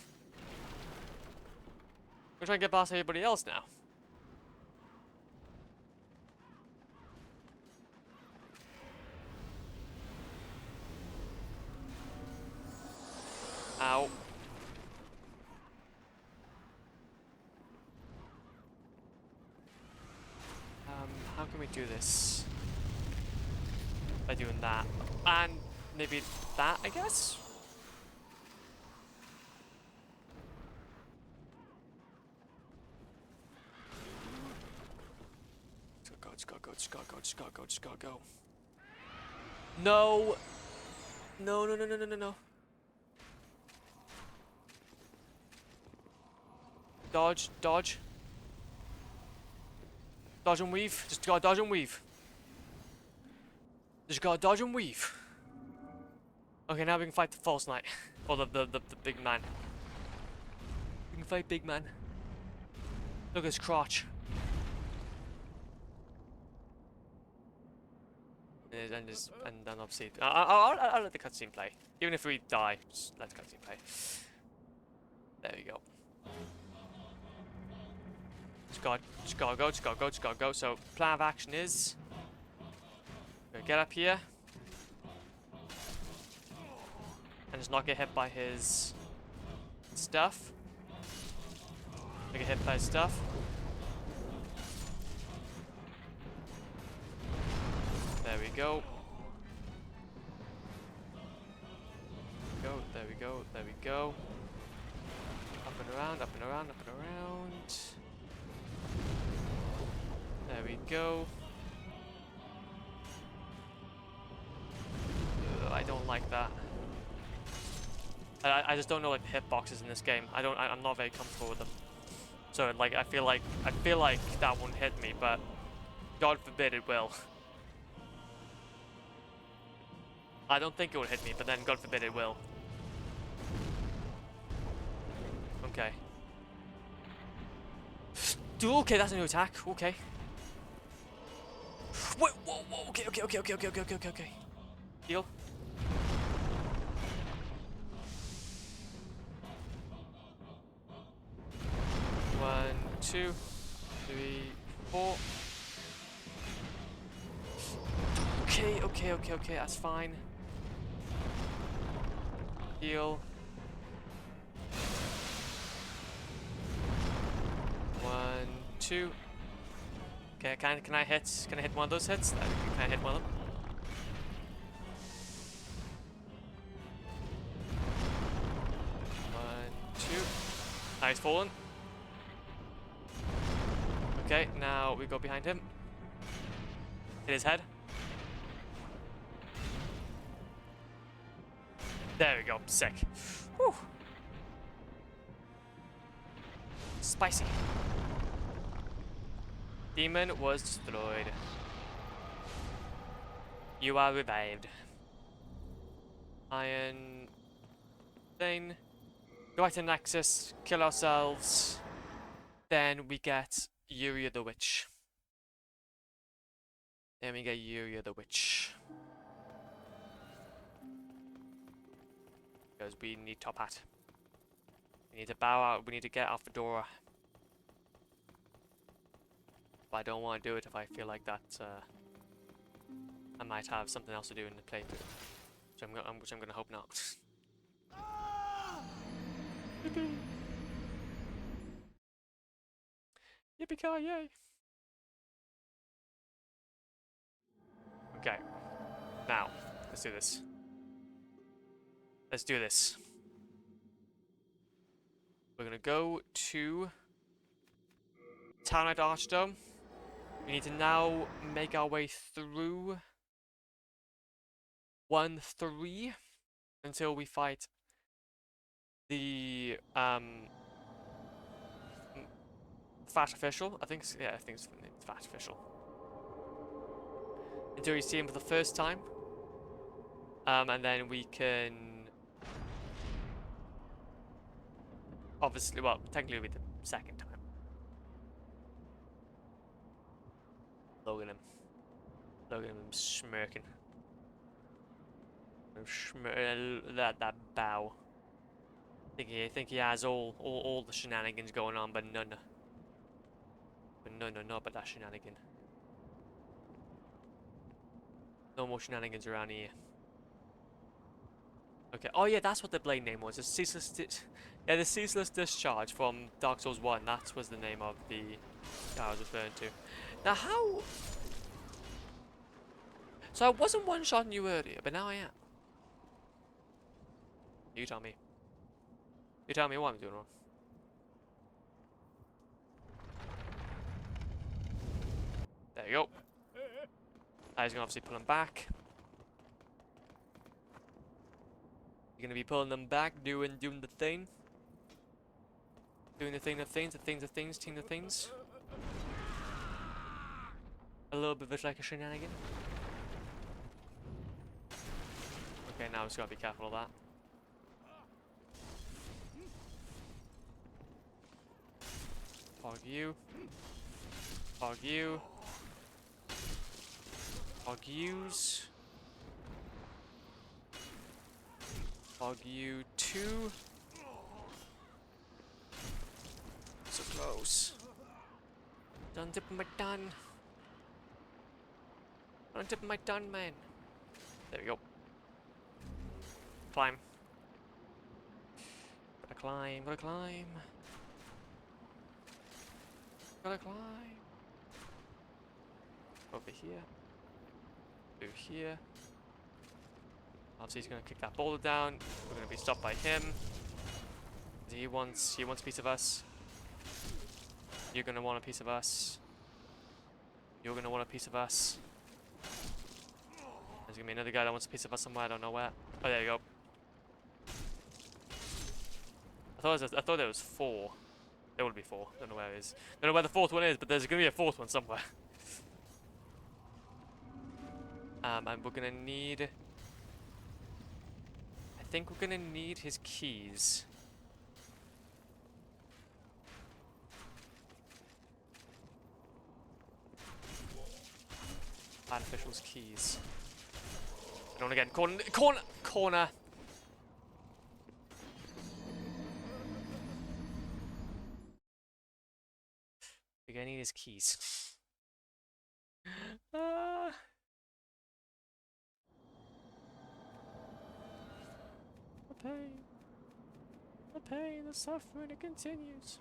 Speaker 1: We're trying to get past everybody else now. Ow. How can we do this? By doing that. And maybe that, I guess? Just gotta go. No! No. Dodge. Dodge and weave. Just gotta dodge and weave. Okay, now we can fight the false knight. Or the big man. We can fight big man. Look at his crotch. And then obviously, I'll let the cutscene play. Even if we die, just let the cutscene play. There we go. Just gotta go. So, plan of action is... Gonna get up here. And just not get hit by his... stuff. Not get hit by his stuff. There we go. There we go. Up and around. There we go. I don't like that. I just don't know like the hitboxes in this game. I'm not very comfortable with them. So like I feel like that won't hit me, but God forbid it will. I don't think it will hit me, but then God forbid it will. Okay. Dude, okay, that's a new attack. Okay. Wait, whoa, okay. Heal. One, two, three, four. Okay, that's fine. Heal. One, two. Okay, can I hit one of those hits? Can I hit one of them? One, two. Nice, fallen. Okay, now we go behind him. Hit his head. There we go, sick. Whew. Spicy. Demon was destroyed. You are revived. Iron thing. Go back to Nexus, kill ourselves. Then we get Yuria the Witch. Because we need top hat. We need to bow out, we need to get our fedora. But I don't want to do it if I feel like that I might have something else to do in the playthrough. Which I'm gonna hope not. Yippee! Yippee-ki-yay! Okay. Now, let's do this. Let's do this. We're gonna go to Talonite Archdome. We need to now make our way through 1-3 until we fight the Fat Official. I think it's Fat Official. Until you see him for the first time. And then we can obviously, well, technically it'll be the second time. Look at him. Look at him smirking. That bow. I think he has all the shenanigans going on, but none but that shenanigan. No more shenanigans around here. Okay. Oh yeah, that's what the blade name was. The Ceaseless Discharge from Dark Souls 1. That was the name of the guy I was referring to. Now how? So I wasn't one-shotting you earlier, but now I am. You tell me. You tell me what I'm doing wrong. There you go. Now he's gonna obviously pull him back. You're gonna be pulling them back, doing the thing. Doing the things. A little bit of it like a shenanigan. Okay, now we just gotta be careful of that. Hog you. Hog you. Hog yous. Hog you too. So close. Don't tip my done. Don't tip my done, man. There we go. Climb. Gotta climb, gotta climb. Gotta climb. Over here. Through here. Obviously he's gonna kick that boulder down. We're gonna be stopped by him. He wants a piece of us. You're gonna want a piece of us. You're gonna want a piece of us. There's gonna be another guy that wants a piece of us somewhere, I don't know where. Oh, there you go. I thought there was 4. There would be 4. Don't know where it is. Don't know where the 4th one is, but there's gonna be a 4th one somewhere. And we're gonna need... I think we're gonna need his keys. Plan official's keys. And on again. Corner! Corner! Corner! We're gonna need his keys. The pain, the suffering, it continues.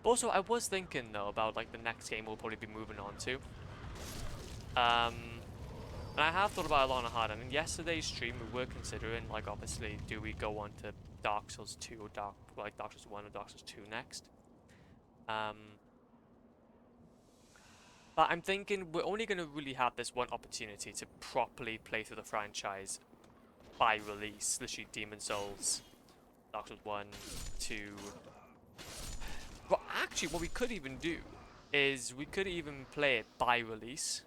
Speaker 1: But also, I was thinking though about like the next game we'll probably be moving on to. And I have thought about it long and hard. And in yesterday's stream, we were considering like obviously, do we go on to Dark Souls 2 or Dark Souls 1 or Dark Souls 2 next? But I'm thinking we're only going to really have this one opportunity to properly play through the franchise by release. Literally Demon Souls, Dark Souls 1, 2. Well, actually, what we could even do is we could even play it by release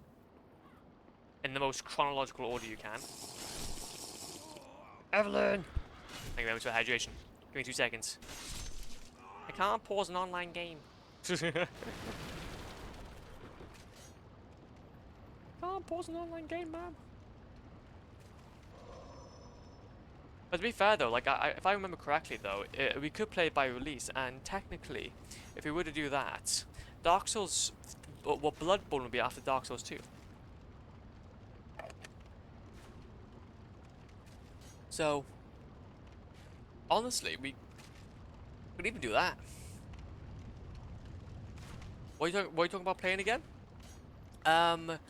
Speaker 1: in the most chronological order you can. Evelyn! Thank you very much for the hydration. Give me 2 seconds. I can't pause an online game. Can't pause an online game, man. But to be fair though, like if I remember correctly though, we could play it by release, and technically, if we were to do that, Dark Souls, well, Bloodborne would be after Dark Souls 2. So, honestly, we could even do that. What are you talking about playing again? Obviously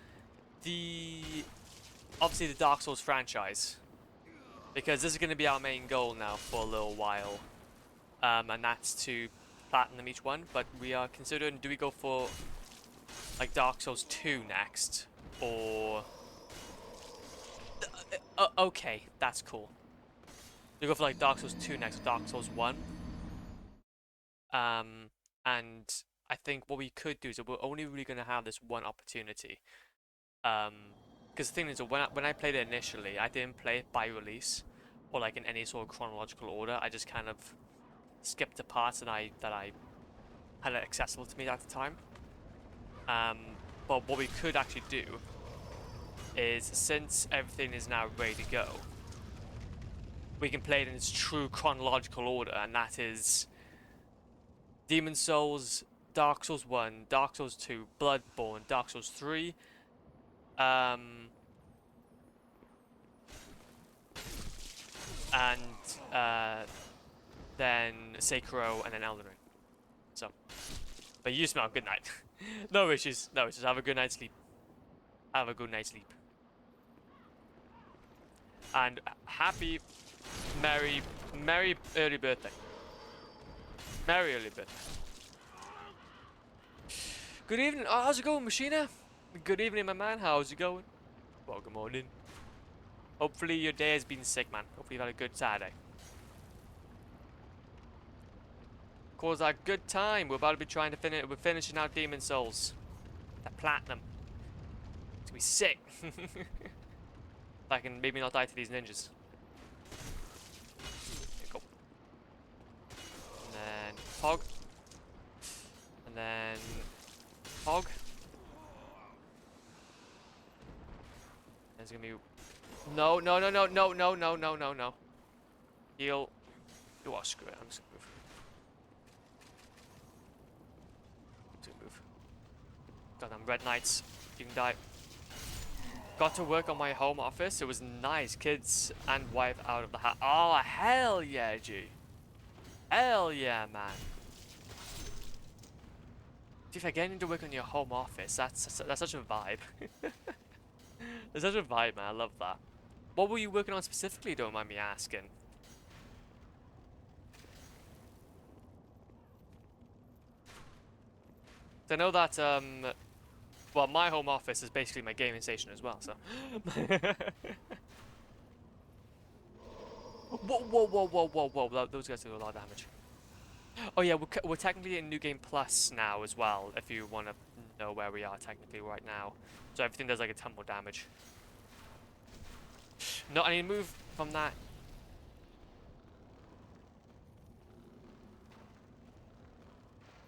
Speaker 1: the Dark Souls franchise. Because this is going to be our main goal now for a little while. And that's to platinum each one. But we are considering, do we go for like Dark Souls 2 next? Or... okay, that's cool. We go for like Dark Souls 2 next, or Dark Souls 1. And I think what we could do is that we're only really going to have this one opportunity. Because the thing is, when I played it initially, I didn't play it by release, or like in any sort of chronological order. I just kind of skipped the parts that I had accessible to me at the time. But what we could actually do is, since everything is now ready to go, we can play it in its true chronological order, and that is Demon Souls, Dark Souls 1, Dark Souls 2, Bloodborne, Dark Souls 3, and then Sekiro, and then Elden Ring. So, but you smell good night. No issues, no issues. Have a good night's sleep. Have a good night's sleep. And happy, merry early birthday. Merry early birthday. Good evening. Oh, how's it going, Machina? Good evening, my man. How's it going? Well, good morning. Hopefully your day has been sick, man. Hopefully you've had a good Saturday. Cause a good time. We're about to be trying to finish. We're finishing out Demon Souls. The platinum. It's gonna be sick. If I can maybe not die to these ninjas. There you go. And then Hog. And then Hog. There's gonna be no. Heal. Oh, screw it. I'm just gonna move. Move. Goddamn Red Knights. You can die. Got to work on my home office. It was nice. Kids and wife out of the house. Oh, hell yeah, G. Hell yeah, man. If I get into work on your home office, that's such a vibe. It's such a vibe, man. I love that. What were you working on specifically, don't mind me asking? I know that, well, my home office is basically my gaming station as well, so. Whoa. Those guys do a lot of damage. Oh yeah, we're technically in New Game Plus now as well, if you want to know where we are technically right now. So everything does like a ton more damage. No, I need to move from that.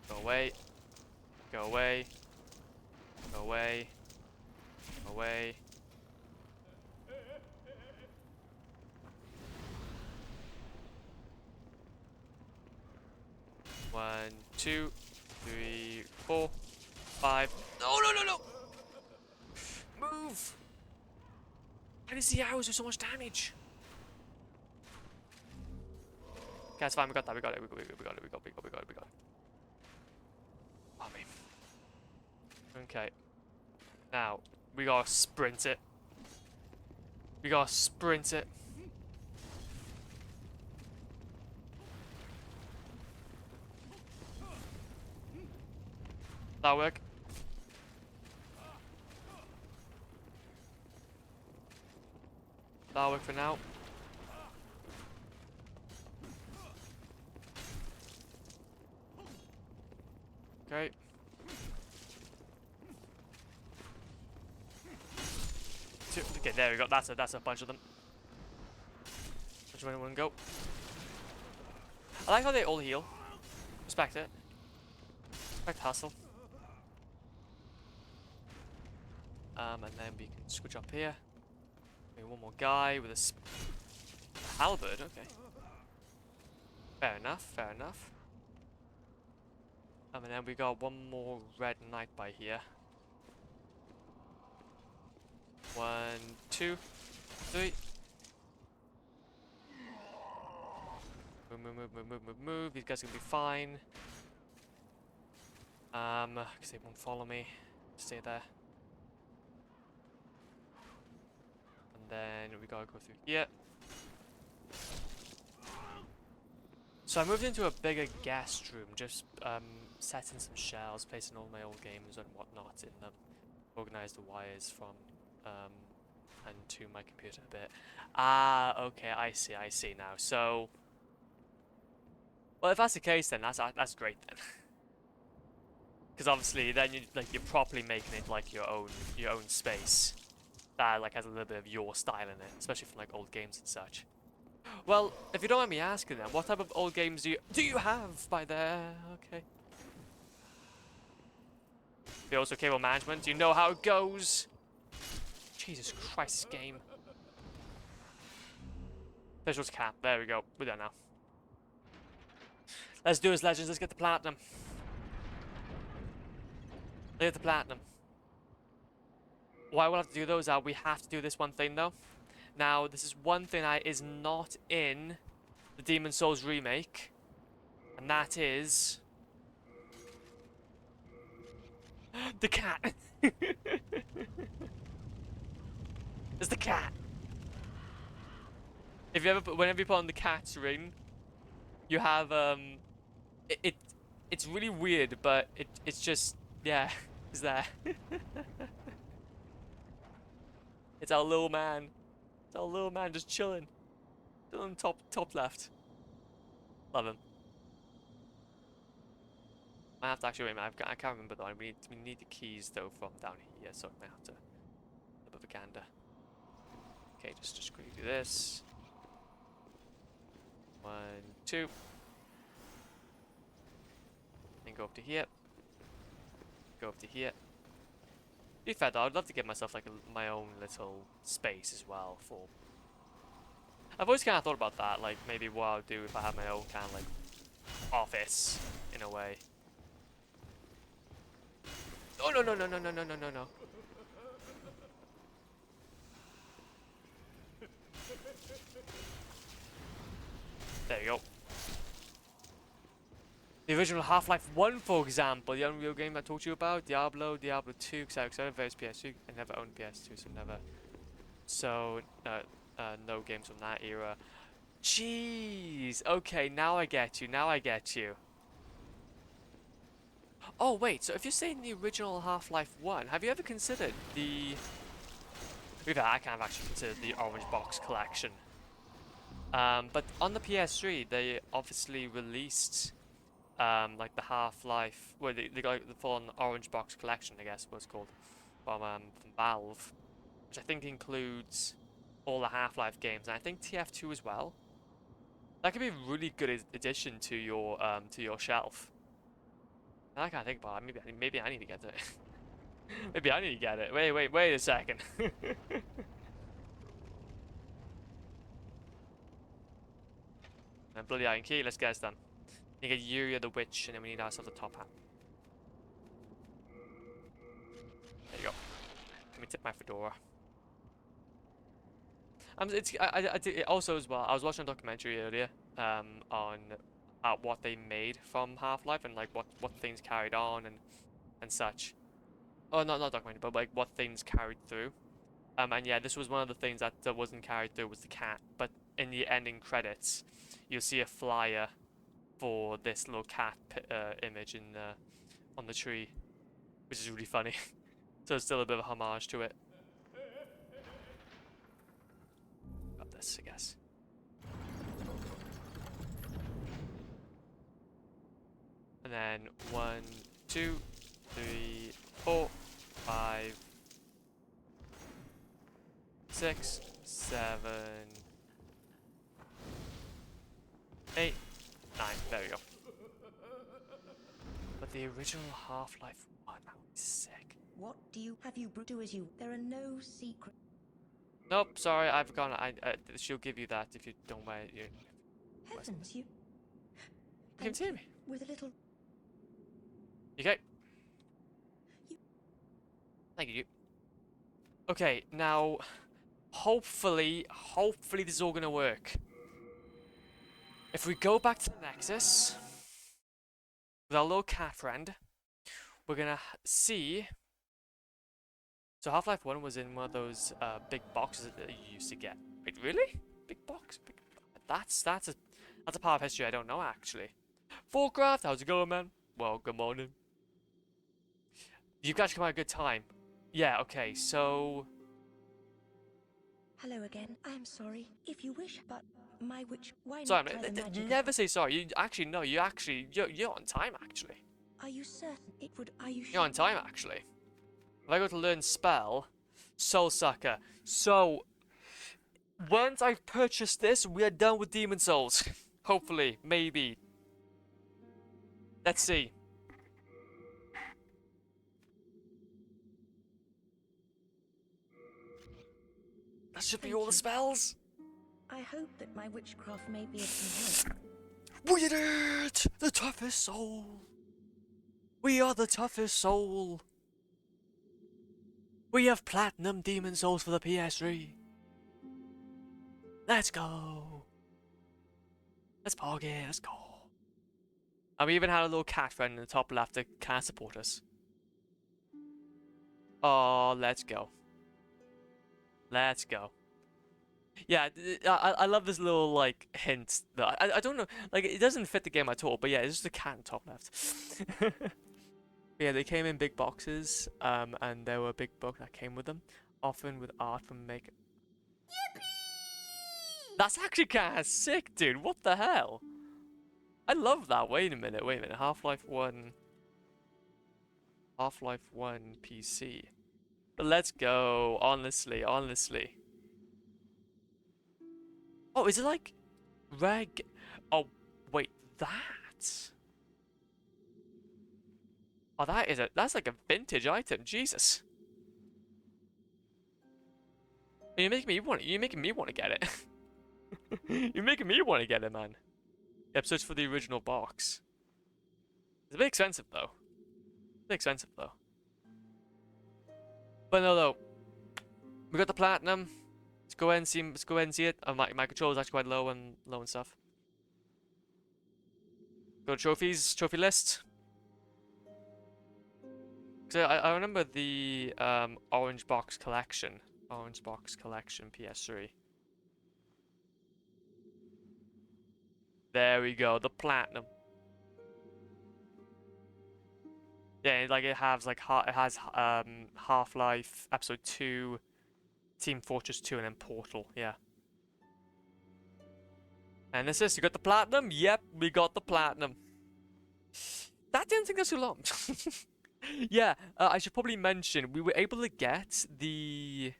Speaker 1: Go away. Go away. Go away. Go away. One, two, three, 4, 5. No, no, no, no! Move! Why does the arrows do so much damage? Okay, that's fine. We got that. We got it. We got it. We got it. We got it. We got it. We got it. Oh, me. Okay. Now, we gotta sprint it. We gotta sprint it. That'll work. That'll work for now. Okay. Okay, there we go. That's a bunch of them. Which one in one go? I like how they all heal. Respect it. Respect hustle. And then we can switch up here. Maybe one more guy with a halberd. Okay. Fair enough. Fair enough. And then we got one more red knight by here. 1, 2, 3. Move, move, move, move, move, move, move. These guys are gonna be fine. Because they won't follow me. Stay there. And then we gotta go through here. So I moved into a bigger guest room, just setting some shells, placing all my old games and whatnot in them. Organize the wires from and to my computer a bit. Ah, okay, I see now. So, well, if that's the case, then that's great then. Because obviously, then you're properly making it like your own space that like has a little bit of your style in it, especially from like old games and such. Well, if you don't mind me asking, then what type of old games do you have by there? Okay. You also cable management. You know how it goes. Jesus Christ, this game. Visuals cap. There we go. We're done now. Let's do this, legends. Let's get the platinum. Let's get the platinum. Why we'll have to do those are we have to do this one thing though. Now, this is one thing that is not in the Demon's Souls remake, and that is the cat. It's the cat. If you ever whenever you put on the cat's ring, you have it's really weird, but it's just yeah, it's there. It's our little man. It's our little man just chilling. Still on top left. Love him. I have to actually wait. I can't remember though. We need the keys though from down here, so I might have to a bit of a gander. Okay, just quickly do this. 1, 2. Then go up to here. Go up to here. To be fair though, I'd love to get myself like my own little space as well for. I've always kind of thought about that, like maybe what I'll do if I have my own kind of like office in a way. Oh no no no no no no no no no. There you go. The original Half-Life 1, for example, the Unreal game I talked to you about, Diablo 2, because I never owned PS2, I never owned PS2, so never. So, no games from that era. Jeez, okay, now I get you, now I get you. Oh, wait, so if you're saying the original Half-Life 1, have you ever considered the... I kind of actually considered the Orange Box collection. But on the PS3, they obviously released like the Half-Life, well, they got the full Orange Box collection, I guess was called, from Valve, which I think includes all the Half-Life games, and I think TF2 as well. That could be a really good addition to your shelf. Now I can't think about it. Maybe I need to get it. Maybe I need to get it. Wait a second. And bloody iron key. Let's get this done. You get Yuria the Witch, and then we need ourselves a top hat. There you go. Let me tip my fedora. Also as well. I was watching a documentary earlier on what they made from Half-Life and like what things carried on and such. Oh, not documentary, but like what things carried through. And yeah, this was one of the things that wasn't carried through was the cat. But in the ending credits, you'll see a flyer for this little cat image on the tree, which is really funny. So it's still a bit of a homage to it. Got this, I guess. And then 1, 2, 3, 4, 5, 6, 7, 8, 9. There we go. But the original Half-Life 1, that was sick.
Speaker 4: What do as you? There are no secrets.
Speaker 1: Nope, sorry, I've gone. She'll give you that if you don't wear it.
Speaker 4: Heavens, you.
Speaker 1: You can see me.
Speaker 4: With a little.
Speaker 1: Okay. Thank you. Okay, now, hopefully this is all gonna work. If we go back to the Nexus with our little cat friend, we're gonna see. So Half-Life 1 was in one of those big boxes that you used to get. Wait, really? Big box? That's a part of history I don't know actually. Forecraft, how's it going, man? Well, good morning. You've got to come at a good time. Yeah, okay, so...
Speaker 4: Hello again. I'm sorry. If you wish, but my witch. Why
Speaker 1: Sorry,
Speaker 4: not try the magic of-
Speaker 1: never say sorry. You're on time actually.
Speaker 4: Are you certain it would? Are you
Speaker 1: You're
Speaker 4: sure?
Speaker 1: on time actually. If I go to learn spell, Soul Sucker. So, once I've purchased this, we are done with Demon Souls. Hopefully, maybe. Let's see. That should be
Speaker 4: Thank
Speaker 1: all the
Speaker 4: you.
Speaker 1: spells.
Speaker 4: I hope that my witchcraft may be of some help.
Speaker 1: We did it! The toughest soul. We are the toughest soul. We have platinum Demon Souls for the PS3. Let's go. Let's party, let's go. And we even had a little cat friend in the top left that can support us. Oh, let's go. Let's go. Yeah, I love this little, like, hint. That I don't know, like, it doesn't fit the game at all, but yeah, it's just a cat in the top left. Yeah, they came in big boxes, and there were a big book that came with them, often with art from Make. Yippee! That's actually kind of sick, dude. What the hell? I love that. Wait a minute. Half-Life 1 PC. But let's go. Honestly. Oh, is it like reg? Oh, wait, that. Oh, that's like a vintage item. Jesus. You're making me want to get it. You're making me want to get it, man. Yep, search for the original box. It's a bit expensive though. But no. We got the platinum. Let's go ahead and see it. My control is actually quite low and stuff. Go to trophies, trophy list. So I remember the Orange Box Collection PS3. There we go, the platinum. Yeah, like it has Half-Life Episode 2, Team Fortress 2, and then Portal. Yeah. And this is, you got the platinum? Yep, we got the platinum. That didn't take us too long. Yeah, I should probably mention we were able to get the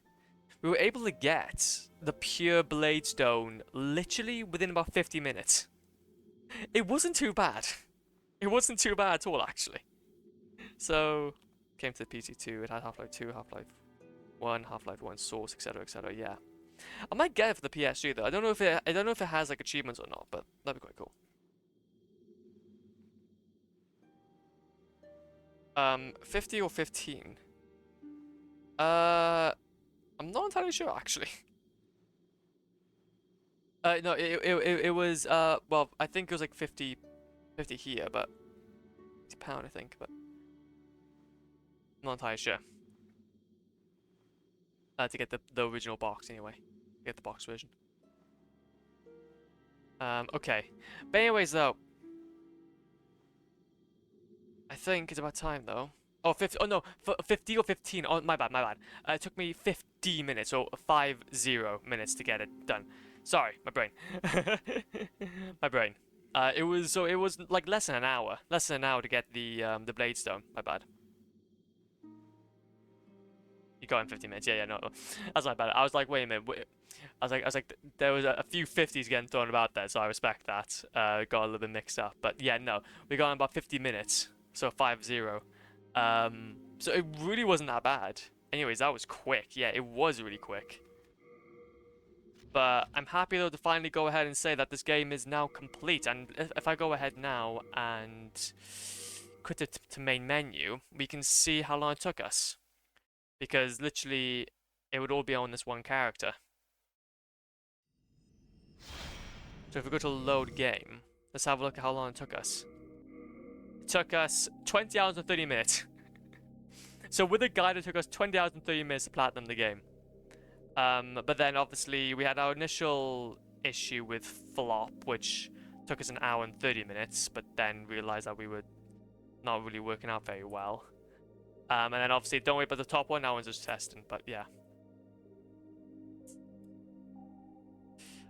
Speaker 1: pure Bladestone literally within about 50 minutes. It wasn't too bad. It wasn't too bad at all, actually. So, came to the PC2. It had Half-Life 2, Half-Life 1, Half-Life 1 Source, etc., etc. Yeah, I might get it for the PS3 though. I don't know if it has like achievements or not, but that'd be quite cool. 50 or 15? I'm not entirely sure actually. No, it was well, I think it was like 50 here, but £50 I think, but I'm not entirely sure. To get the original box anyway. Get the box version. Okay. But anyways though, I think it's about time though. Oh, 50, oh no, 50 or 15. Oh, my bad, my bad. It took me 50 minutes, or 50 minutes to get it done. Sorry, my brain. My brain. It was like less than an hour. Less than an hour to get the Bladestone. My bad. You got in 50 minutes. Yeah, no. That's my bad. I was like, wait a minute. I was like, there was a few 50s getting thrown about there, so I respect that. Got a little bit mixed up, but yeah, no. We got in about 50 minutes, so 50. So it really wasn't that bad. Anyways, that was quick. Yeah, it was really quick. But I'm happy though to finally go ahead and say that this game is now complete. And if I go ahead now and quit it to main menu, we can see how long it took us. Because literally, it would all be on this one character. So if we go to load game, let's have a look at how long it took us. It took us 20 hours and 30 minutes. So with a guide, it took us 20 hours and 30 minutes to platinum the game. But then obviously we had our initial issue with Flop, which took us an hour and 30 minutes, but then realized that we were not really working out very well. And then obviously, don't worry about the top one, that one's just testing, but yeah.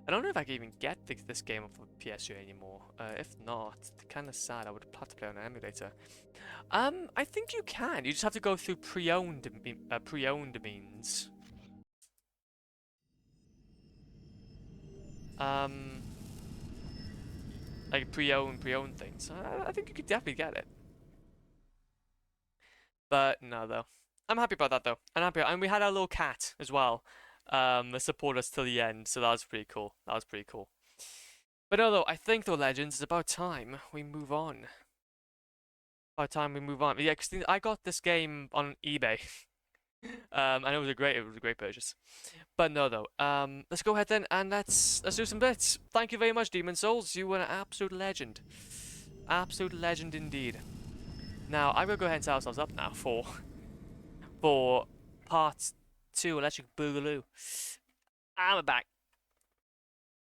Speaker 1: I don't know if I can even get this game off of PS3 anymore. If not, it's kind of sad. I would have to play on an emulator. I think you can. You just have to go through pre-owned means. Like pre-owned things. I think you could definitely get it. But no, though. I'm happy about that, though. I'm happy. And we had our little cat as well. Support us till the end, so that was pretty cool. That was pretty cool. But no, though, I think, though, Legends, it's about time we move on. About time we move on. Yeah, because I got this game on eBay. And it was a great purchase. But no, though. Let's go ahead then and let's do some bits. Thank you very much, Demon Souls. You were an absolute legend. Absolute legend indeed. Now, I'm going to go ahead and set ourselves up now for part 2, Electric Boogaloo. And we're back.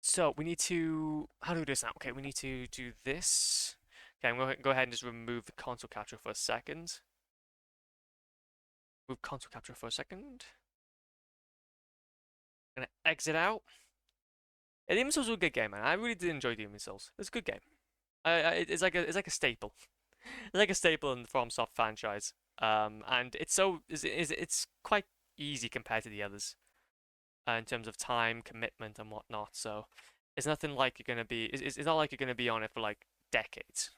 Speaker 1: So, we need to... How do we do this now? Okay, we need to do this. Okay, I'm going to go ahead and just remove the console capture for a second. Move console capture for a second. I'm going to exit out. Yeah, Demon's Souls was a good game, man. I really did enjoy Demon's Souls. It's a good game. It's like a staple. It's like a staple in the FromSoft franchise, and it's quite easy compared to the others in terms of time, commitment, and whatnot. So it's nothing like you're gonna be. It's not like you're gonna be on it for like decades.